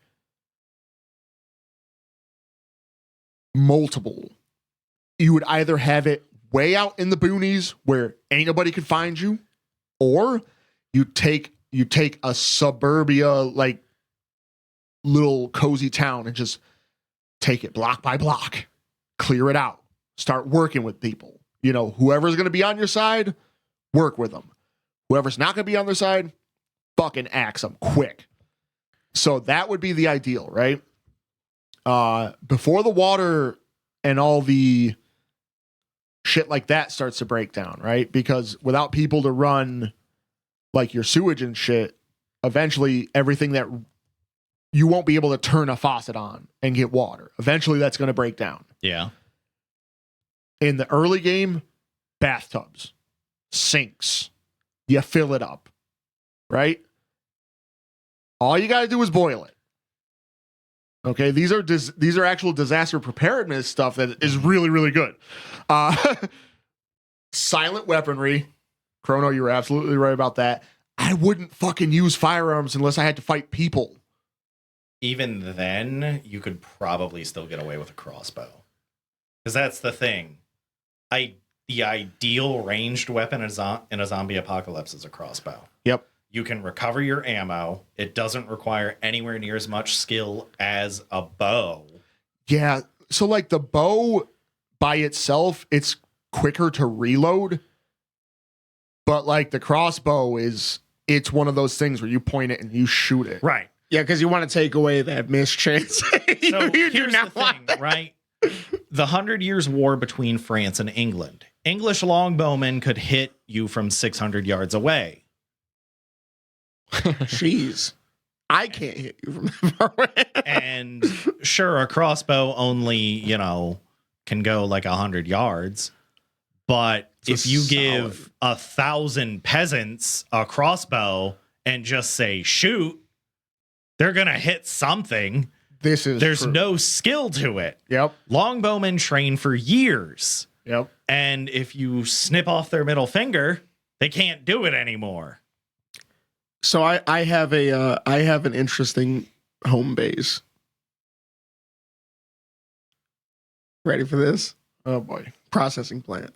multiple. You would either have it way out in the boonies where ain't nobody could find you, or you take a suburbia like little cozy town and just take it block by block, clear it out, start working with people. You know, whoever's going to be on your side, work with them. Whoever's not going to be on their side, fucking axe them quick. So that would be the ideal, right? Before the water and all the shit like that starts to break down, right? Because without people to run like your sewage and shit, eventually everything that you won't be able to turn a faucet on and get water. Eventually that's going to break down. Yeah. In the early game, bathtubs, sinks, you fill it up, right? All you got to do is boil it. Okay, these are actual disaster preparedness stuff that is really, really good. Silent weaponry. Chrono, you were absolutely right about that. I wouldn't fucking use firearms unless I had to fight people. Even then, you could probably still get away with a crossbow. Because that's the thing. The ideal ranged weapon in a zombie apocalypse is a crossbow. Yep. You can recover your ammo. It doesn't require anywhere near as much skill as a bow. Yeah. So like the bow by itself, it's quicker to reload. But like the crossbow it's one of those things where you point it and you shoot it. Right. Yeah, because you want to take away that missed chance. So You do here's not the want thing, that. right? The 100 Years' War between France and England. English longbowmen could hit you from 600 yards away. Jeez. I can't hit you from that far away. And sure, a crossbow only, can go like 100 yards. But It's if you solid. give 1,000 peasants a crossbow and just say shoot, they're going to hit something. There's true. no skill to it. Yep. Longbowmen train for years. Yep. And if you snip off their middle finger, they can't do it anymore. So I have an interesting home base. Ready for this? Oh boy. Processing plant.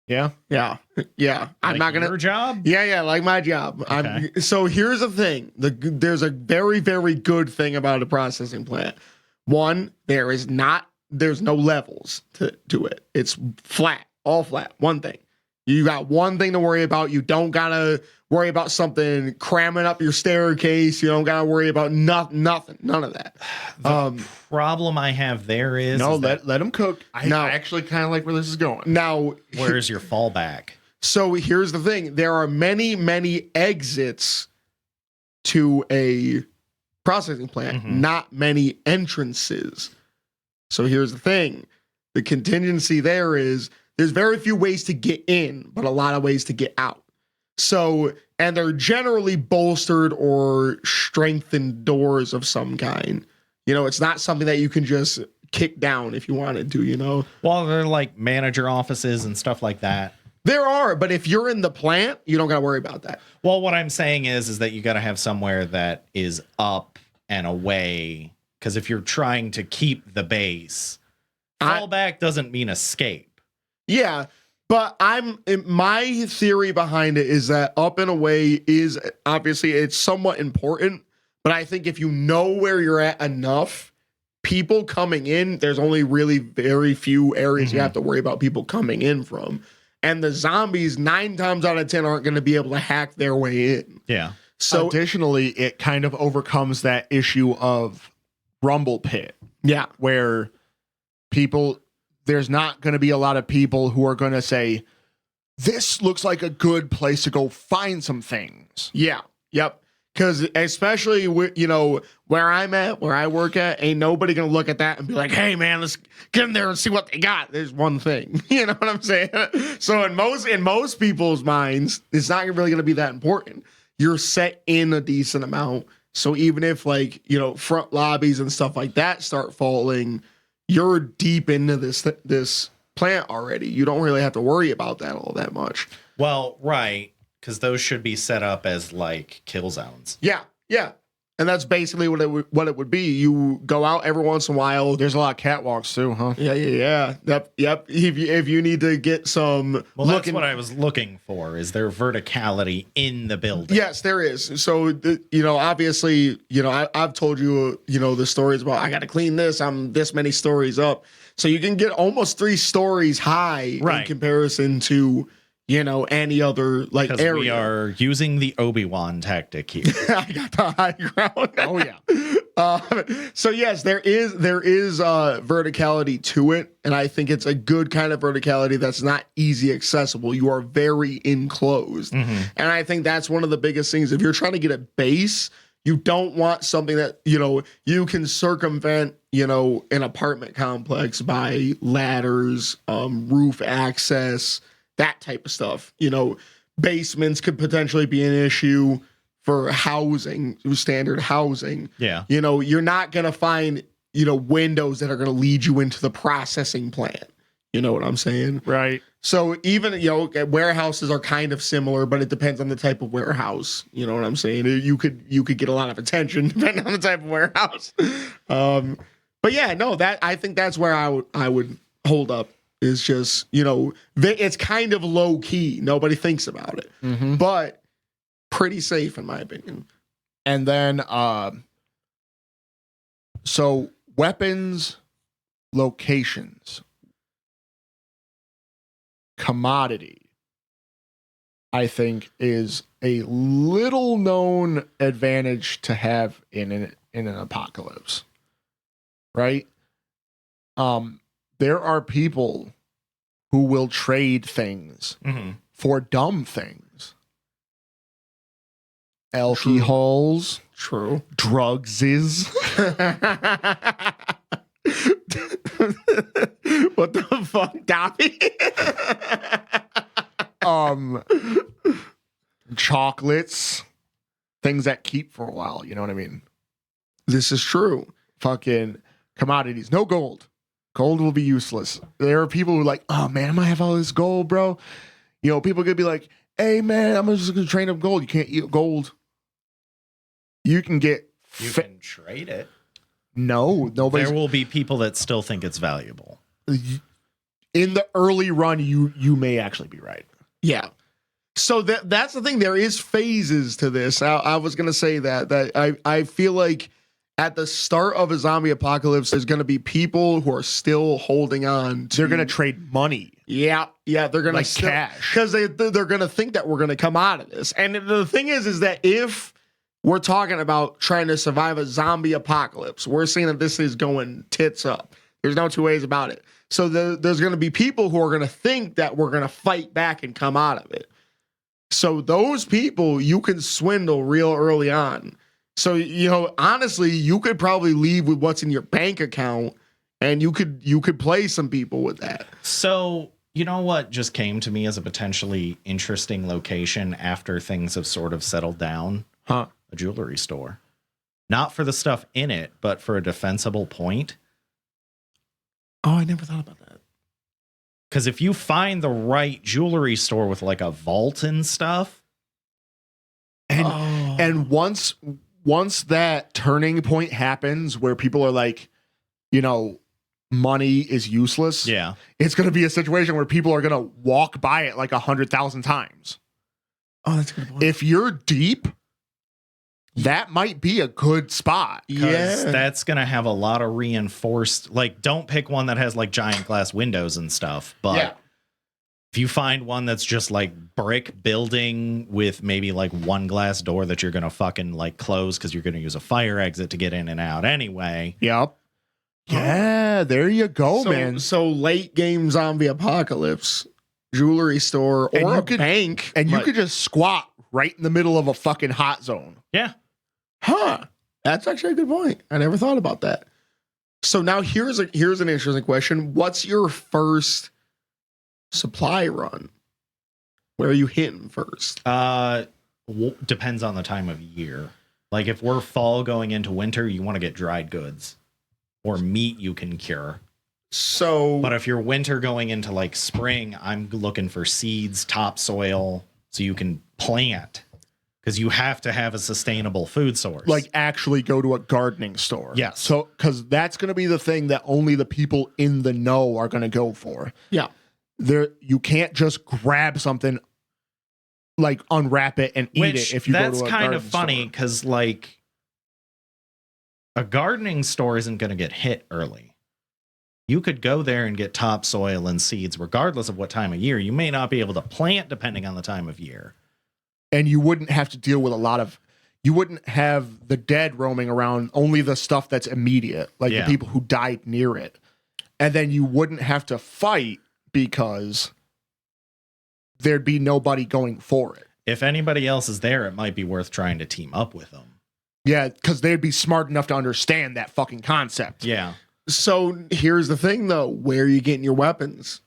Yeah. Yeah. Yeah. I'm Like not gonna your job. Yeah, like my job. Okay. So here's the thing. There's a very, very good thing about a processing plant. One, there's no levels to it. It's flat, all flat. One thing. You got one thing to worry about. You don't gotta worry about something cramming up your staircase. You don't gotta worry about nothing. None of that. The problem I have there is, No, is that let them cook. I actually kind of like where this is going. Now, where's your fallback? so here's the thing. There are many, many exits to a processing plant, not many entrances. So here's the thing. The contingency there is there's very few ways to get in, but a lot of ways to get out. So, and they're generally bolstered or strengthened doors of some kind. It's not something that you can just kick down if you wanted to, Well, they're like manager offices and stuff like that. There are, but if you're in the plant, you don't got to worry about that. Well, what I'm saying is that you got to have somewhere that is up and away. Because if you're trying to keep the base, fallback doesn't mean escape. Yeah, but my theory behind it is that up and away is obviously it's somewhat important, but I think if you know where you're at enough, people coming in, there's only really very few areas you have to worry about people coming in from. And the zombies 9 times out of 10 aren't going to be able to hack their way in. Yeah. So additionally, it kind of overcomes that issue of rumble pit yeah, where there's not going to be a lot of people who are going to say, this looks like a good place to go find some things. yeah, yep. Because especially with, where I'm at, where I work at, ain't nobody gonna look at that and be like, hey man, let's get in there and see what they got. There's one thing. You know what I'm saying? So in most people's minds, it's not really gonna be that important. You're set in a decent amount. So even if front lobbies and stuff like that start falling, you're deep into this plant already. You don't really have to worry about that all that much. Well, right. Because those should be set up as like kill zones. Yeah. And that's basically what it would be. You go out every once in a while. There's a lot of catwalks too, huh? Yeah. Yep. If you need to get some, that's what I was looking for. Is there verticality in the building? Yes, there is. So obviously, I've told you, the stories about I got to clean this. I'm this many stories up, so you can get almost 3 stories high in comparison to any other area. We are using the Obi-Wan tactic here. I got the high ground. Oh yeah. So yes, there is verticality to it, and I think it's a good kind of verticality that's not easy accessible. You are very enclosed, and I think that's one of the biggest things. If you're trying to get a base, you don't want something that you can circumvent an apartment complex by ladders, roof access, that type of stuff. Basements could potentially be an issue for housing, standard housing. Yeah. You're not going to find, windows that are going to lead you into the processing plant. You know what I'm saying? Right. So even, warehouses are kind of similar, but it depends on the type of warehouse. You know what I'm saying? You could get a lot of attention depending on the type of warehouse. But yeah, no, I think that's where I would hold up. Is just, it's kind of low key. Nobody thinks about it, but pretty safe in my opinion. And then, so weapons, locations, commodity, I think is a little known advantage to have in an apocalypse, right? There are people who will trade things for dumb things. Alcohols. True. Drugs is. What the fuck, Dobby? Chocolates. Things that keep for a while. You know what I mean? This is true. Fucking commodities. No gold. Gold will be useless. There are people who are like, oh man, I'm gonna have all this gold, bro. People could be like, hey man, I'm just gonna train up gold. You can't eat gold. You can get. You can trade it. No, nobody. There will be people that still think it's valuable. In the early run, you may actually be right. Yeah. So that's the thing. There is phases to this. I was gonna say that I feel like at the start of a zombie apocalypse, there's going to be people who are still holding on to. They're going to trade money. Yeah, they're going like to cash because they're going to think that we're going to come out of this. And the thing is that if we're talking about trying to survive a zombie apocalypse, we're seeing that this is going tits up. There's no two ways about it. So there's going to be people who are going to think that we're going to fight back and come out of it. So those people you can swindle real early on. So, honestly, you could probably leave with what's in your bank account and you could play some people with that. So, what just came to me as a potentially interesting location after things have sort of settled down? Huh? A jewelry store. Not for the stuff in it, but for a defensible point. Oh, I never thought about that. Because if you find the right jewelry store with like a vault and stuff. And once that turning point happens where people are like, money is useless. Yeah. It's going to be a situation where people are going to walk by it like 100,000 times. Oh, that's a good point. If you're deep, that might be a good spot. Yeah. That's going to have a lot of reinforced, don't pick one that has giant glass windows and stuff. But if you find one that's just brick building with maybe one glass door that you're going to fucking close because you're going to use a fire exit to get in and out anyway. Yep. Yeah, there you go, man. So late game zombie apocalypse, jewelry store or bank. And you could just squat right in the middle of a fucking hot zone. Yeah. Huh. That's actually a good point. I never thought about that. So now here's an interesting question. What's your first supply run? Where are you hitting first? Depends on the time of year. Like if we're fall going into winter, you want to get dried goods or meat you can cure. So, But if you're winter going into like spring, I'm looking for seeds, topsoil, so you can plant, because you have to have a sustainable food source. Like actually go to a gardening store. Yes. So, because that's going to be the thing that only the people in the know are going to go for. yeah. You can't just grab something, like unwrap it and eat it if you go to a that's kind of funny because like a gardening store isn't going to get hit early. You could go there and get topsoil and seeds regardless of what time of year. You may not be able to plant depending on the time of year. And you wouldn't have to deal with you wouldn't have the dead roaming around, only the stuff that's immediate, like the people who died near it. And then you wouldn't have to fight because there'd be nobody going for it. If anybody else is there, it might be worth trying to team up with them. Yeah, because they'd be smart enough to understand that fucking concept. Yeah. So here's the thing, though. Where are you getting your weapons?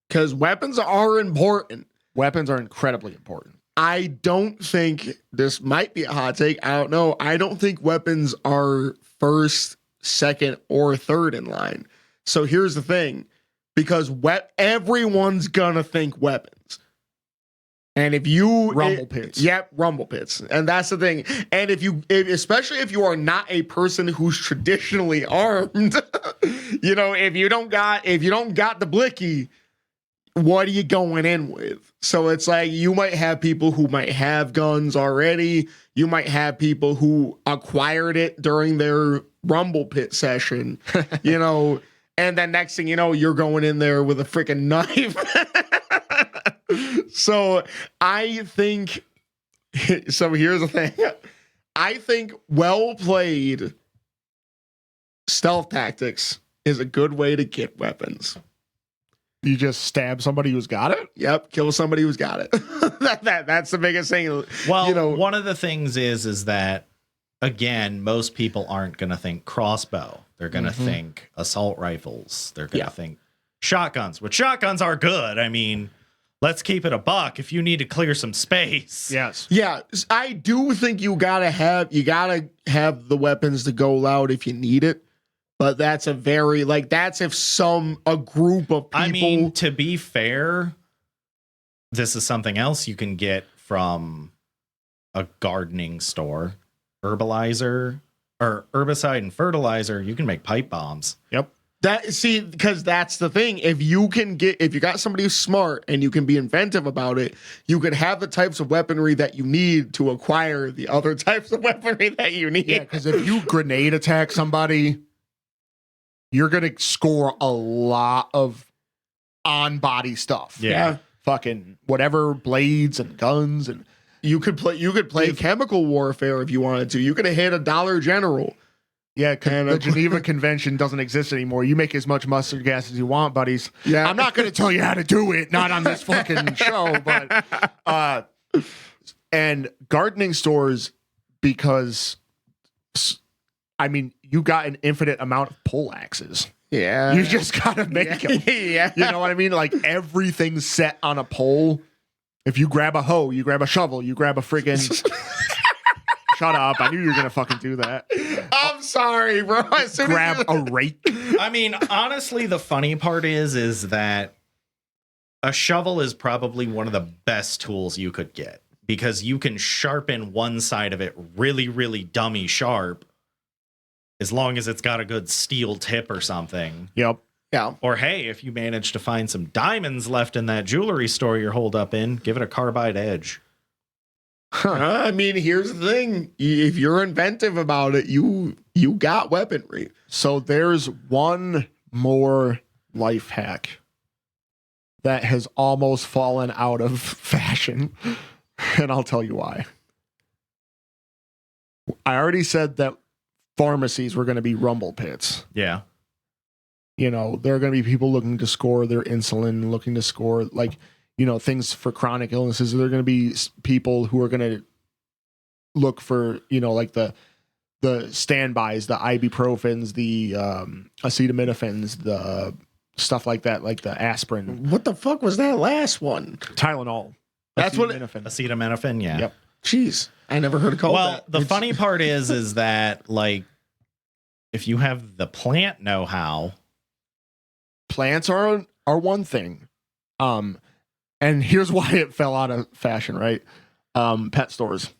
Because weapons are important. Weapons are incredibly important. I don't think, this might be a hot take, I don't know. I don't think weapons are first, second, or third in line. So here's the thing. Because everyone's gonna think weapons. And if you Rumble pits. Yep, rumble pits. And that's the thing. And especially if you are not a person who's traditionally armed, if you don't got the blicky, what are you going in with? So it's like you might have people who might have guns already. You might have people who acquired it during their rumble pit session, and then next thing you know, you're going in there with a freaking knife. So here's the thing. I think well played stealth tactics is a good way to get weapons. You just stab somebody who's got it? Yep, kill somebody who's got it. That's the biggest thing. Well, one of the things is that, again, most people aren't going to think crossbow. They're going to think assault rifles. They're going to think shotguns, which shotguns are good. I mean, let's keep it a buck if you need to clear some space. Yes. Yeah, I do think you gotta have the weapons to go loud if you need it. But that's a very that's if a group of people. I mean, to be fair, this is something else you can get from a gardening store. Herbicide and fertilizer. You can make pipe bombs. Yep. Because that's the thing. If you got somebody who's smart and you can be inventive about it, you could have the types of weaponry that you need to acquire the other types of weaponry that you need. Yeah, because if you grenade attack somebody, you're going to score a lot of on-body stuff. Yeah. Fucking whatever, blades and guns. And you could play chemical warfare if you wanted to. You could have hit a Dollar General. Yeah, the Geneva Convention doesn't exist anymore. You make as much mustard gas as you want, buddies. Yeah. I'm not going to tell you how to do it, not on this fucking show, but and gardening stores, because I mean, you got an infinite amount of pole axes. Yeah. You just got to make them. Yeah. You know what I mean? Like everything's set on a pole. If you grab a hoe, you grab a shovel, you grab a friggin' shut up. I knew you were going to fucking do that. I'm sorry, bro. Grab a rake. I mean, honestly, the funny part is that a shovel is probably one of the best tools you could get, because you can sharpen one side of it really, really dummy sharp, as long as it's got a good steel tip or something. Yep. Yeah. Or hey, if you manage to find some diamonds left in that jewelry store you're holed up in, give it a carbide edge. I mean, here's the thing. If you're inventive about it, you got weaponry. So there's one more life hack that has almost fallen out of fashion, and I'll tell you why. I already said that pharmacies were going to be rumble pits. Yeah. There are going to be people looking to score their insulin, looking to score things for chronic illnesses. There are going to be people who are going to look for, like the standbys, the ibuprofens, the acetaminophen, the stuff like that, like the aspirin, What the fuck was that last one? Tylenol. That's what it- Acetaminophen. Acetaminophen, yeah. Yep. Jeez, I never heard it called Well, that. the funny part is that like if you have the plant know-how, Plants are one thing. And here's why it fell out of fashion, right? Pet stores.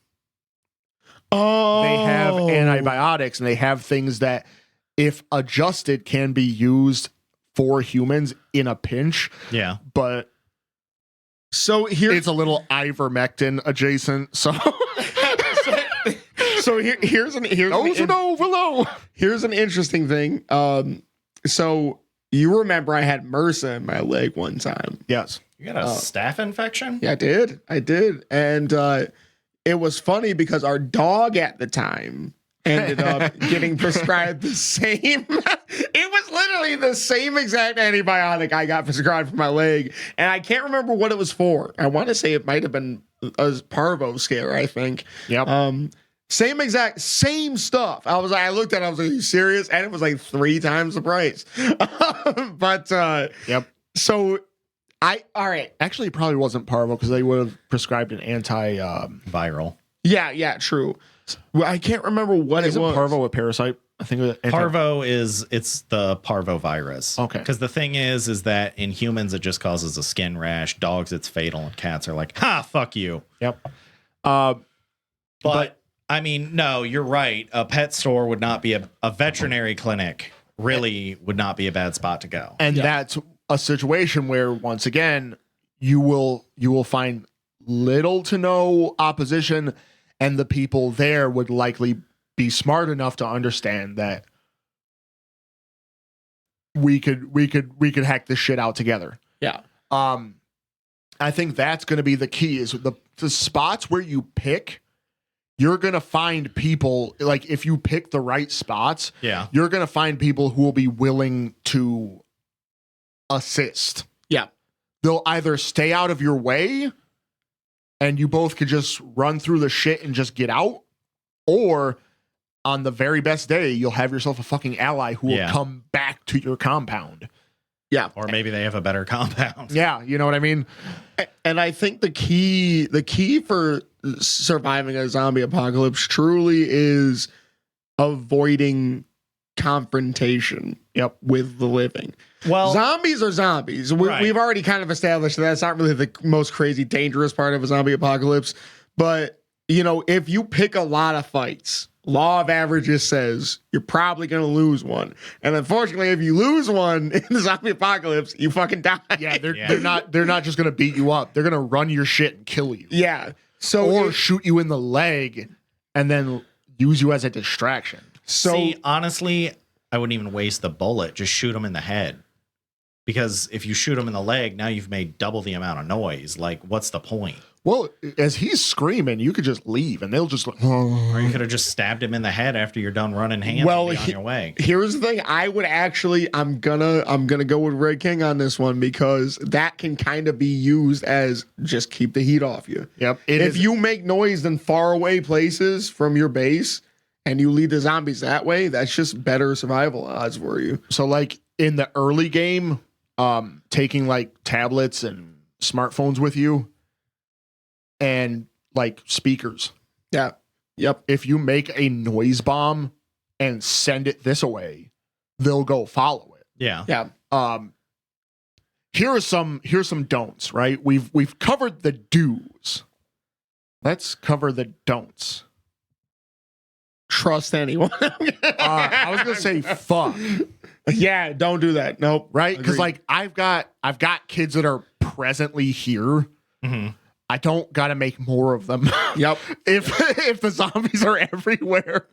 Oh, They have antibiotics and they have things that, if adjusted, can be used for humans in a pinch, yeah. but So here, it's a little ivermectin adjacent. So here's an those who know below. here's an interesting thing. So you remember I had MRSA in my leg one time. Yes. You got a staph infection? Yeah, I did, and it was funny because our dog at the time ended up getting prescribed the same. It was literally the same exact antibiotic I got prescribed for my leg, and I can't remember what it was for. I want to say it might have been a parvo scare, I think. Yep. Same stuff. I looked at it, I was like, are you serious? And it was like 3 times the price. But Yep. so all right. Actually, it probably wasn't parvo because they would have prescribed an Viral. Yeah, true. Well, I can't remember what Isn't it was. parvo a parasite? I think it was Parvo it's the parvovirus. Okay. Because the thing is that in humans it just causes a skin rash. Dogs it's fatal, and cats are like, ha, fuck you. Yep. But I mean, no, you're right. A pet store would not be a veterinary clinic. Really, would not be a bad spot to go. And that's a situation where, once again, you will find little to no opposition, and the people there would likely be smart enough to understand that we could hack this shit out together. Yeah. I think that's going to be the key, is the spots where you pick. You're going to find people, like, if you pick the right spots, Yeah. you're going to find people who will be willing to assist. Yeah. They'll either stay out of your way and you both could just run through the shit and just get out, or on the very best day, you'll have yourself a fucking ally who will come back to your compound. Yeah. Or maybe they have a better compound. Yeah, you know what I mean? And I think the key for surviving a zombie apocalypse truly is avoiding confrontation with the living. Well, Zombies are zombies. Right. We've already kind of established that that's not really the most crazy dangerous part of a zombie apocalypse. But, you know, if you pick a lot of fights, law of averages says you're probably going to lose one. And unfortunately, if you lose one in the zombie apocalypse, you fucking die. Yeah, they're not just going to beat you up. They're going to run your shit and kill you. Yeah. So Or shoot you in the leg and then use you as a distraction. see, honestly, I wouldn't even waste the bullet. Just shoot them in the head. Because if you shoot them in the leg, now you've made double the amount of noise. Like, what's the point? Well, as he's screaming, you could just leave and they'll just like, Or you could have just stabbed him in the head after you're done running hands and be on your way. Here's the thing. I would actually, I'm gonna go with Red King on this one, because that can kind of be used as just keep the heat off you. Yep. If you make noise in far away places from your base and you lead the zombies that way, that's just better survival odds for you. So like in the early game, taking like tablets and smartphones with you and like speakers. Yeah. Yep. If you make a noise bomb and send it this way, they'll go follow it. Yeah. Yeah. Here's some don'ts, right? We've covered the do's. Let's cover the don'ts. Trust anyone. I was gonna say fuck, Yeah, don't do that. Nope. right? Because Agreed. like I've got kids that are presently here. Mm-hmm. I don't gotta make more of them. Yep. If the zombies are everywhere,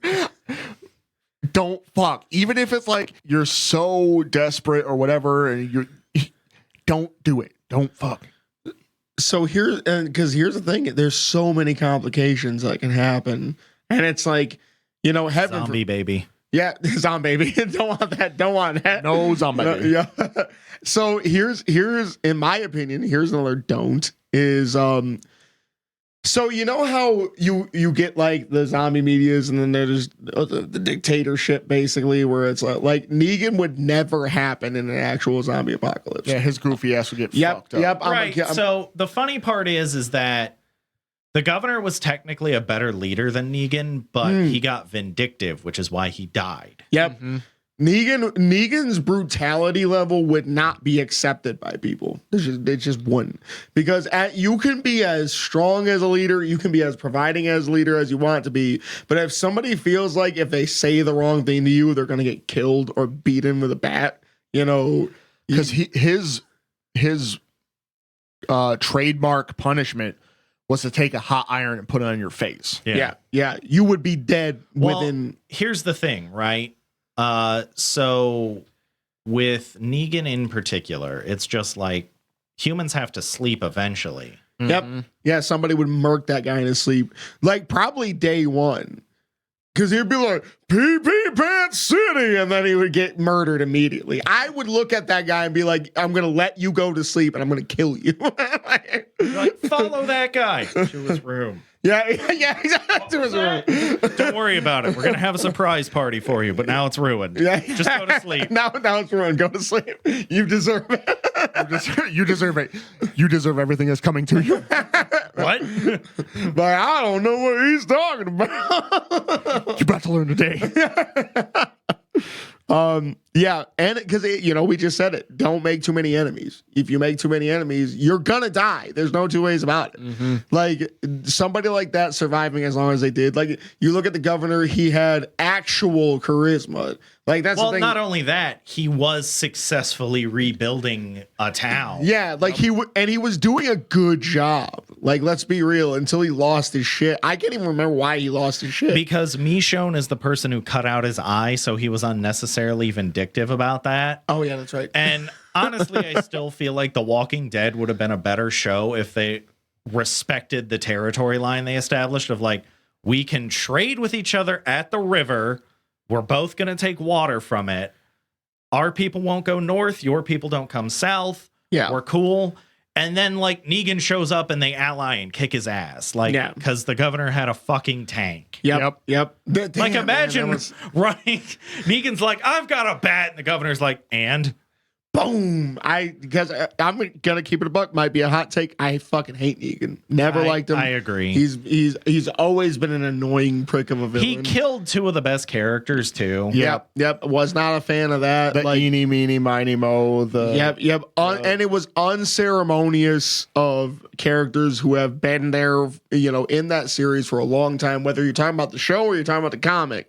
don't fuck. Even if it's like you're so desperate or whatever, and you don't do it. Don't fuck. So because here's the thing, there's so many complications that can happen, and it's like, you know, heaven. Zombie baby. Yeah, zombie baby. Don't want that. Don't want that. No zombie. Yeah. So here's in my opinion, here's another don't is So you know how you get like the zombie medias and then there's the dictatorship basically where it's like Negan would never happen in an actual zombie apocalypse. Yeah, his goofy ass would get fucked up. Yep. Right. So the funny part is that the governor was technically a better leader than Negan, but he got vindictive, which is why he died. Yep. Mm-hmm. Negan's brutality level would not be accepted by people. It just wouldn't. Because you can be as strong as a leader, you can be as providing as a leader as you want to be. But if somebody feels like if they say the wrong thing to you, they're going to get killed or beaten with a bat, you know. Because his trademark punishment was to take a hot iron and put it on your face. Yeah. You would be dead within. Here's the thing, right? So with Negan in particular, it's just like humans have to sleep eventually. Yep. Yeah, somebody would murk that guy in his sleep. Like probably day one. Because he'd be like, PP Pants City, and then he would get murdered immediately. I would look at that guy and be like, I'm going to let you go to sleep and I'm going to kill you. You're like, follow that guy to his room. Yeah, exactly. To his room. Don't worry about it. We're going to have a surprise party for you, but now it's ruined. Yeah. Just go to sleep. Now it's ruined. Go to sleep. You deserve it. You deserve it. You deserve everything that's coming to you. What? But I don't know what he's talking about. You're about to learn today. Yeah, and because we just said it. Don't make too many enemies. If you make too many enemies, you're gonna die. There's no two ways about it. Like somebody like that surviving as long as they did. Like you look at the governor, he had actual charisma. Like that's the thing. Not only that, he was successfully rebuilding a town. Yeah, like he was doing a good job. Like let's be real. Until he lost his shit, I can't even remember why he lost his shit. Because Michonne is the person who cut out his eye, so he was unnecessarily vindictive about that. Oh yeah, that's right. And honestly, I still feel like The Walking Dead would have been a better show if they respected the territory line they established of like, we can trade with each other at the river. We're both going to take water from it. Our people won't go north. Your people don't come south. Yeah. We're cool. And then like Negan shows up and they ally and kick his ass. Like, because the governor had a fucking tank. Yep. Like imagine running. Negan's like, I've got a bat. And the governor's like, and? Boom! Because I'm gonna keep it a buck. Might be a hot take. I fucking hate Negan. Never liked him. I agree. He's always been an annoying prick of a villain. He killed two of the best characters too. Yep. Was not a fan of that. The eeny, meeny, miny, mo. Yep. And it was unceremonious of characters who have been there, in that series for a long time. Whether you're talking about the show or you're talking about the comic,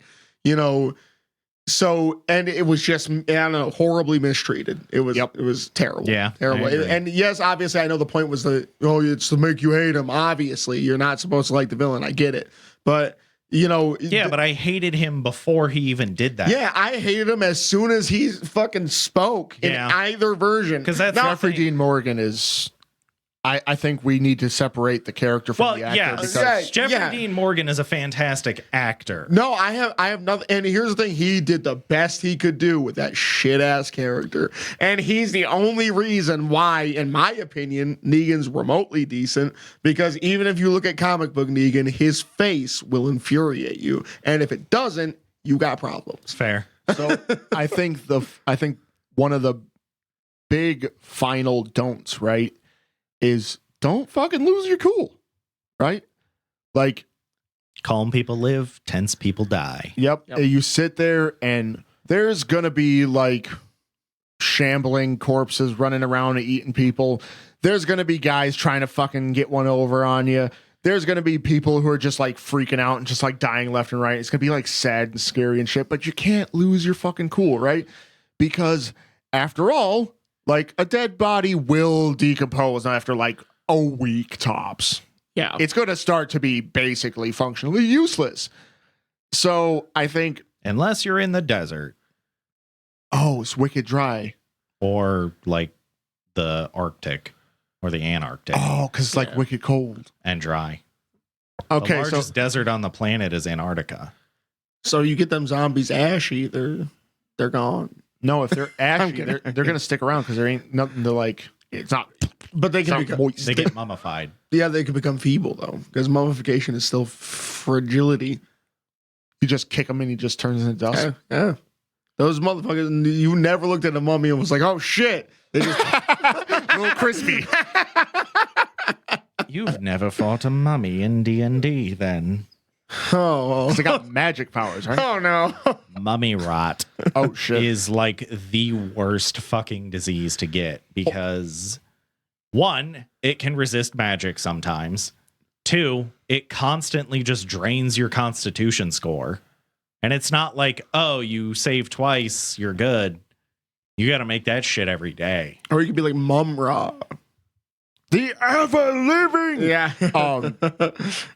So, and it was just, I don't know, horribly mistreated. It was terrible. Yeah. Terrible. And yes, obviously, I know the point was it's to make you hate him. Obviously, you're not supposed to like the villain. I get it. But, but I hated him before he even did that. Yeah, I hated him as soon as he fucking spoke in either version. Because that's Jeffrey Dean Morgan is... I think we need to separate the character from the actor. Because Jeffrey Dean Morgan is a fantastic actor. No, I have nothing. And here's the thing: he did the best he could do with that shit ass character, and he's the only reason why, in my opinion, Negan's remotely decent. Because even if you look at comic book Negan, his face will infuriate you, and if it doesn't, you got problems. Fair. So I think one of the big final don'ts, right, is don't fucking lose your cool, right? Like, calm people live, tense people die. Yep. You sit there and there's gonna be like shambling corpses running around and eating people. There's gonna be guys trying to fucking get one over on you. There's gonna be people who are just like freaking out and just like dying left and right. It's gonna be like sad and scary and shit, but you can't lose your fucking cool, right? Because after all, like a dead body will decompose after like a week tops. Yeah. It's going to start to be basically functionally useless. So I think... Unless you're in the desert. Oh, it's wicked dry. Or like the Arctic or the Antarctic. Oh, because it's like wicked cold. And dry. Okay, the largest desert on the planet is Antarctica. So you get them zombies ashy, they're gone. No, if they're ashy, they're going to stick around because there ain't nothing to like... It's not... But they can be They get mummified. Yeah, they could become feeble though, because mummification is still fragility. You just kick him and he just turns into dust. Yeah. Those motherfuckers, you never looked at a mummy and was like, oh shit. They just A little crispy. You've never fought a mummy in D&D then. oh, They got magic powers, right? oh no. Mummy rot Oh shit. is like the worst fucking disease to get because one, it can resist magic sometimes. Two, it constantly just drains your constitution score. And it's not like, oh, you save twice, you're good. You got to make that shit every day. Or you could be like Mum-Ra. The ever living. Yeah.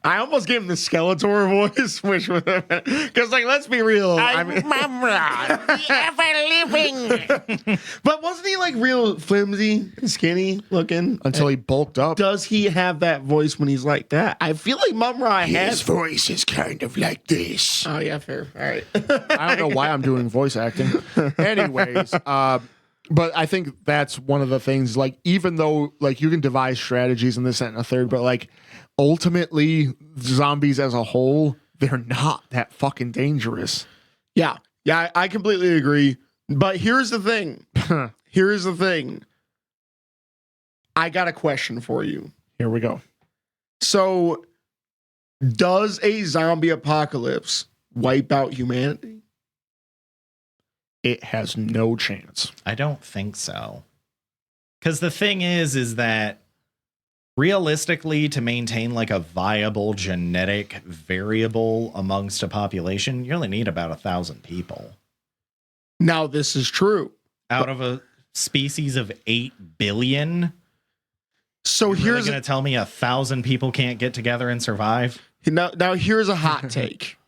I almost gave him the Skeletor voice, which was because, like, let's be real. Mum-Ra, the ever living. But wasn't he like real flimsy and skinny looking Until he bulked up. Does he have that voice when he's like that? I feel like Mum-Ra has. voice is kind of like this. Oh yeah, fair. All right. I don't know why I'm doing voice acting. Anyways, but I think that's one of the things, like, even though, like, you can devise strategies and this, that, and a third, but, like, ultimately, zombies as a whole, they're not that fucking dangerous. Yeah, I completely agree. But here's the thing. I got a question for you. Here we go. So, does a zombie apocalypse wipe out humanity? It has no chance. I don't think so. Because the thing is that realistically, to maintain like a viable genetic variable amongst a population, you only need about 1,000 people. Now, this is true. Out of a species of 8 billion, So you're here's going to tell me 1,000 people can't get together and survive? now here's a hot take.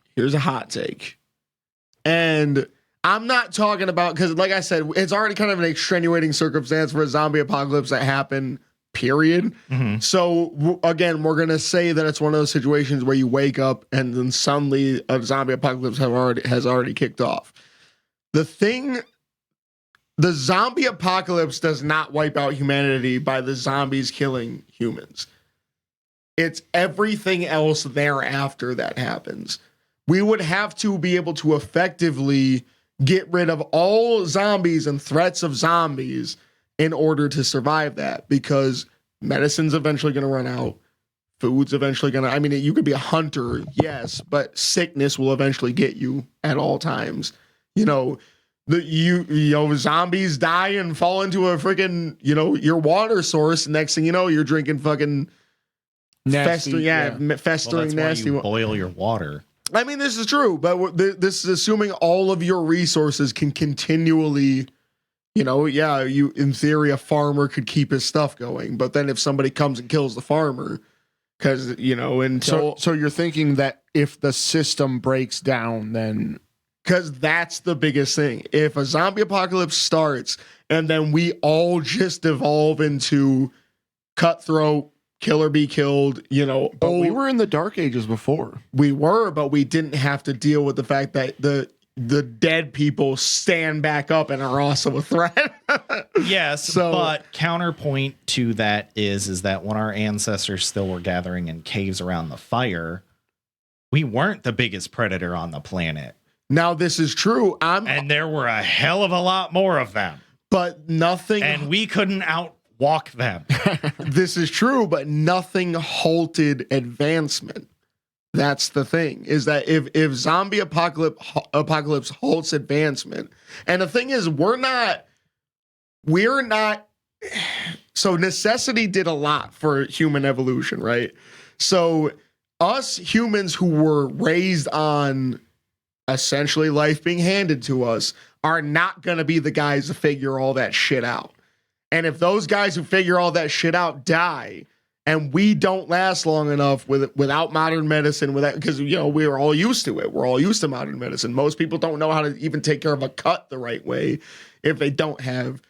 And I'm not talking about, because like I said, it's already kind of an extenuating circumstance for a zombie apocalypse that happened, period. Mm-hmm. So again, we're going to say that it's one of those situations where you wake up and then suddenly a zombie apocalypse has already kicked off. The zombie apocalypse does not wipe out humanity by the zombies killing humans. It's everything else thereafter that happens. We would have to be able to effectively get rid of all zombies and threats of zombies in order to survive that, because medicine's eventually going to run out. Food's eventually going to, I mean, you could be a hunter, yes, but sickness will eventually get you at all times. You know, zombies die and fall into a freaking, your water source. Next thing you know, you're drinking fucking Nasty, festering Well, nasty. you boil your water. I mean, this is true, but this is assuming all of your resources can continually, you, in theory, a farmer could keep his stuff going. But then if somebody comes and kills the farmer, because, until. So you're thinking that if the system breaks down, then. Because that's the biggest thing. If a zombie apocalypse starts and then we all just evolve into cutthroat, kill or be killed, But we were in the dark ages before. We were, but we didn't have to deal with the fact that the dead people stand back up and are also a threat. Yes, but counterpoint to that is that when our ancestors still were gathering in caves around the fire, we weren't the biggest predator on the planet. Now this is true. And there were a hell of a lot more of them. But nothing. And we couldn't outwalk them. This is true, but nothing halted advancement. That's the thing, is that if zombie apocalypse halts advancement, and the thing is, we're not. So necessity did a lot for human evolution, right? So us humans who were raised on essentially life being handed to us are not going to be the guys to figure all that shit out. And if those guys who figure all that shit out die, and we don't last long enough without modern medicine, because we're all used to it. We're all used to modern medicine. Most people don't know how to even take care of a cut the right way if they don't have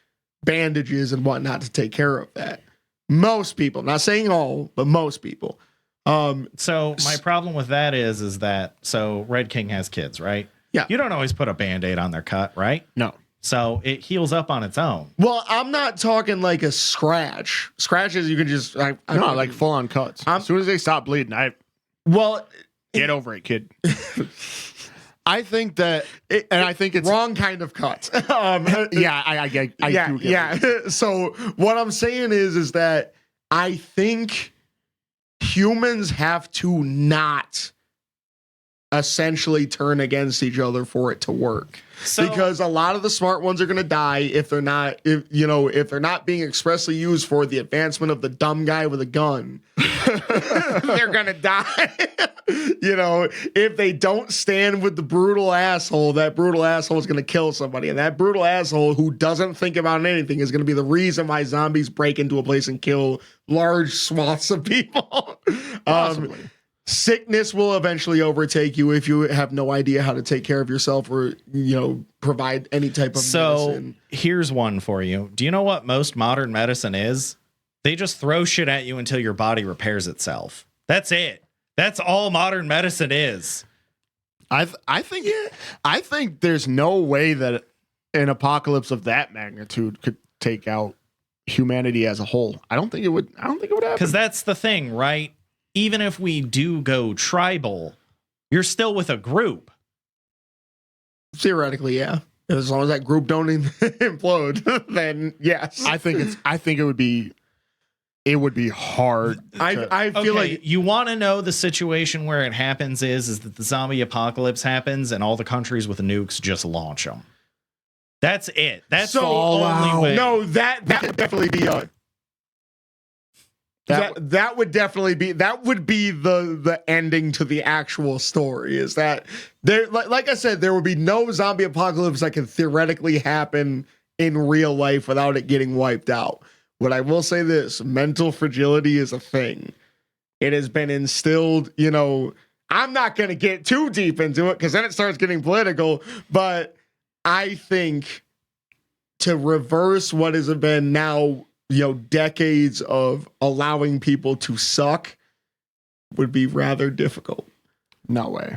bandages and whatnot to take care of that. Most people, not saying all, but most people. So my problem with that is that Red King has kids, right? Yeah. You don't always put a Band-Aid on their cut, right? No. So it heals up on its own. Well, I'm not talking like a scratch. Scratches, you can just No, like full on cuts. As soon as they stop bleeding, well, get over it, kid. I think that, and I think it's wrong kind of cut. Yeah, I do get it. So what I'm saying is that I think humans have to not essentially turn against each other for it to work. So, Because a lot of the smart ones are going to die if they're not being expressly used for the advancement of the dumb guy with a gun. They're going to die. If they don't stand with the brutal asshole, that brutal asshole is going to kill somebody. And that brutal asshole who doesn't think about anything is going to be the reason why zombies break into a place and kill large swaths of people. Possibly. Sickness will eventually overtake you if you have no idea how to take care of yourself or, provide any type of medicine. Here's one for you. Do you know what most modern medicine is? They just throw shit at you until your body repairs itself. That's it. That's all modern medicine is. I think there's no way that an apocalypse of that magnitude could take out humanity as a whole. I don't think it would happen. Because that's the thing, right? Even if we do go tribal, you're still with a group. Theoretically, yeah. As long as that group don't implode, then yes. I think it would be hard. I feel like you want to know the situation where it happens is that the zombie apocalypse happens and all the countries with nukes just launch them. That's it. That's the only way. No, that would definitely be a. That would definitely be the ending to the actual story. Is that there? Like I said, there would be no zombie apocalypse that could theoretically happen in real life without it getting wiped out. But I will say this: mental fragility is a thing. It has been instilled. I'm not going to get too deep into it because then it starts getting political. But I think to reverse what has been now, decades of allowing people to suck would be rather difficult. No way.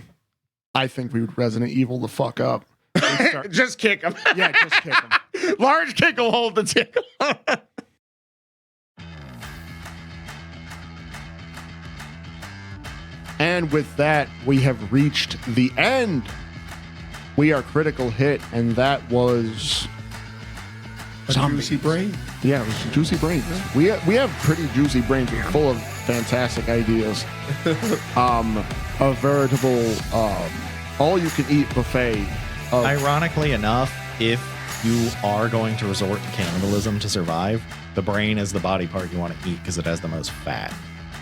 I think we would Resident Evil the fuck up. Just kick him. Yeah, just kick him. Large kick will hold the tickle. And with that, we have reached the end. We are Critical Hit, and that was Juicy brain. Yeah, it was juicy brains. We have pretty juicy brains. We're full of fantastic ideas. A veritable all-you-can-eat buffet. Ironically enough, if you are going to resort to cannibalism to survive, the brain is the body part you want to eat because it has the most fat.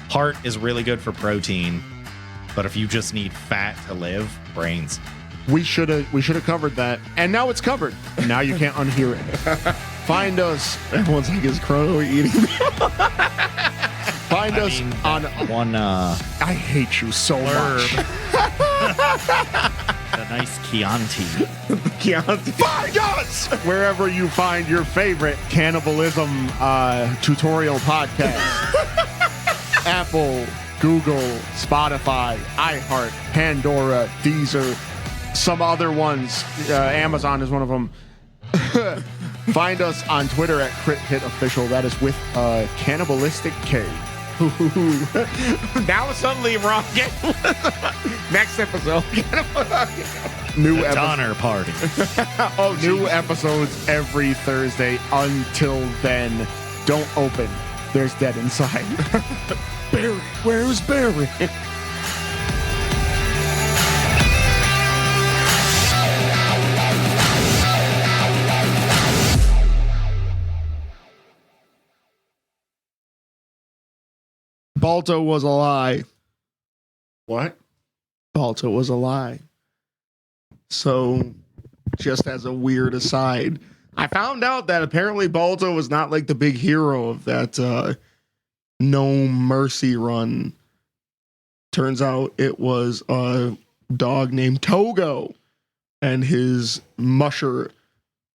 Heart is really good for protein, but if you just need fat to live, brains. We should have covered that, and now it's covered. Now you can't unhear it. Find us. Everyone's like, is Chrono eating? Find us on one. I hate you so much. The nice Chianti. Chianti. Find us wherever you find your favorite cannibalism tutorial podcast. Apple, Google, Spotify, iHeart, Pandora, Deezer, some other ones. Amazon is one of them. Find us on Twitter at KritHitOfficial. That is with cannibalistic K. Now it's suddenly wrong. Next episode. New Donner Party. New episodes every Thursday. Until then, don't open. There's dead inside. Barry, where's Barry? Balto was a lie. What? Balto was a lie. So, just as a weird aside, I found out that apparently Balto was not like the big hero of that No Mercy run. Turns out it was a dog named Togo and his musher,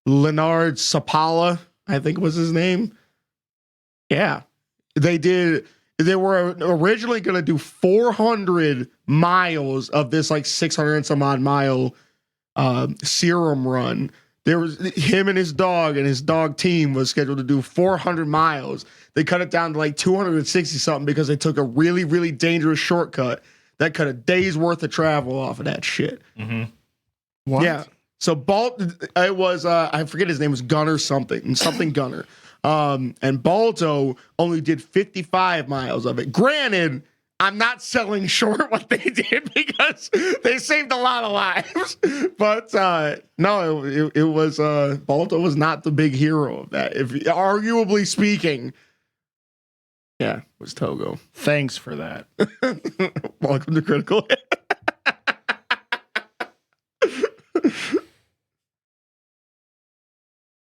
Leonard Sapala, I think was his name. Yeah. They were originally going to do 400 miles of this like 600 and some odd mile serum run There was him and his dog team was scheduled to do 400 miles. They cut it down to like 260 something because they took a really, really dangerous shortcut that cut a day's worth of travel off of that shit. Mm-hmm. What? Yeah. So it was I forget his name was Gunner something Gunner. And Balto only did 55 miles of it. Granted, I'm not selling short what they did because they saved a lot of lives. But no, it was Balto was not the big hero of that. If arguably speaking, yeah, it was Togo. Thanks for that. Welcome to Critical Hit.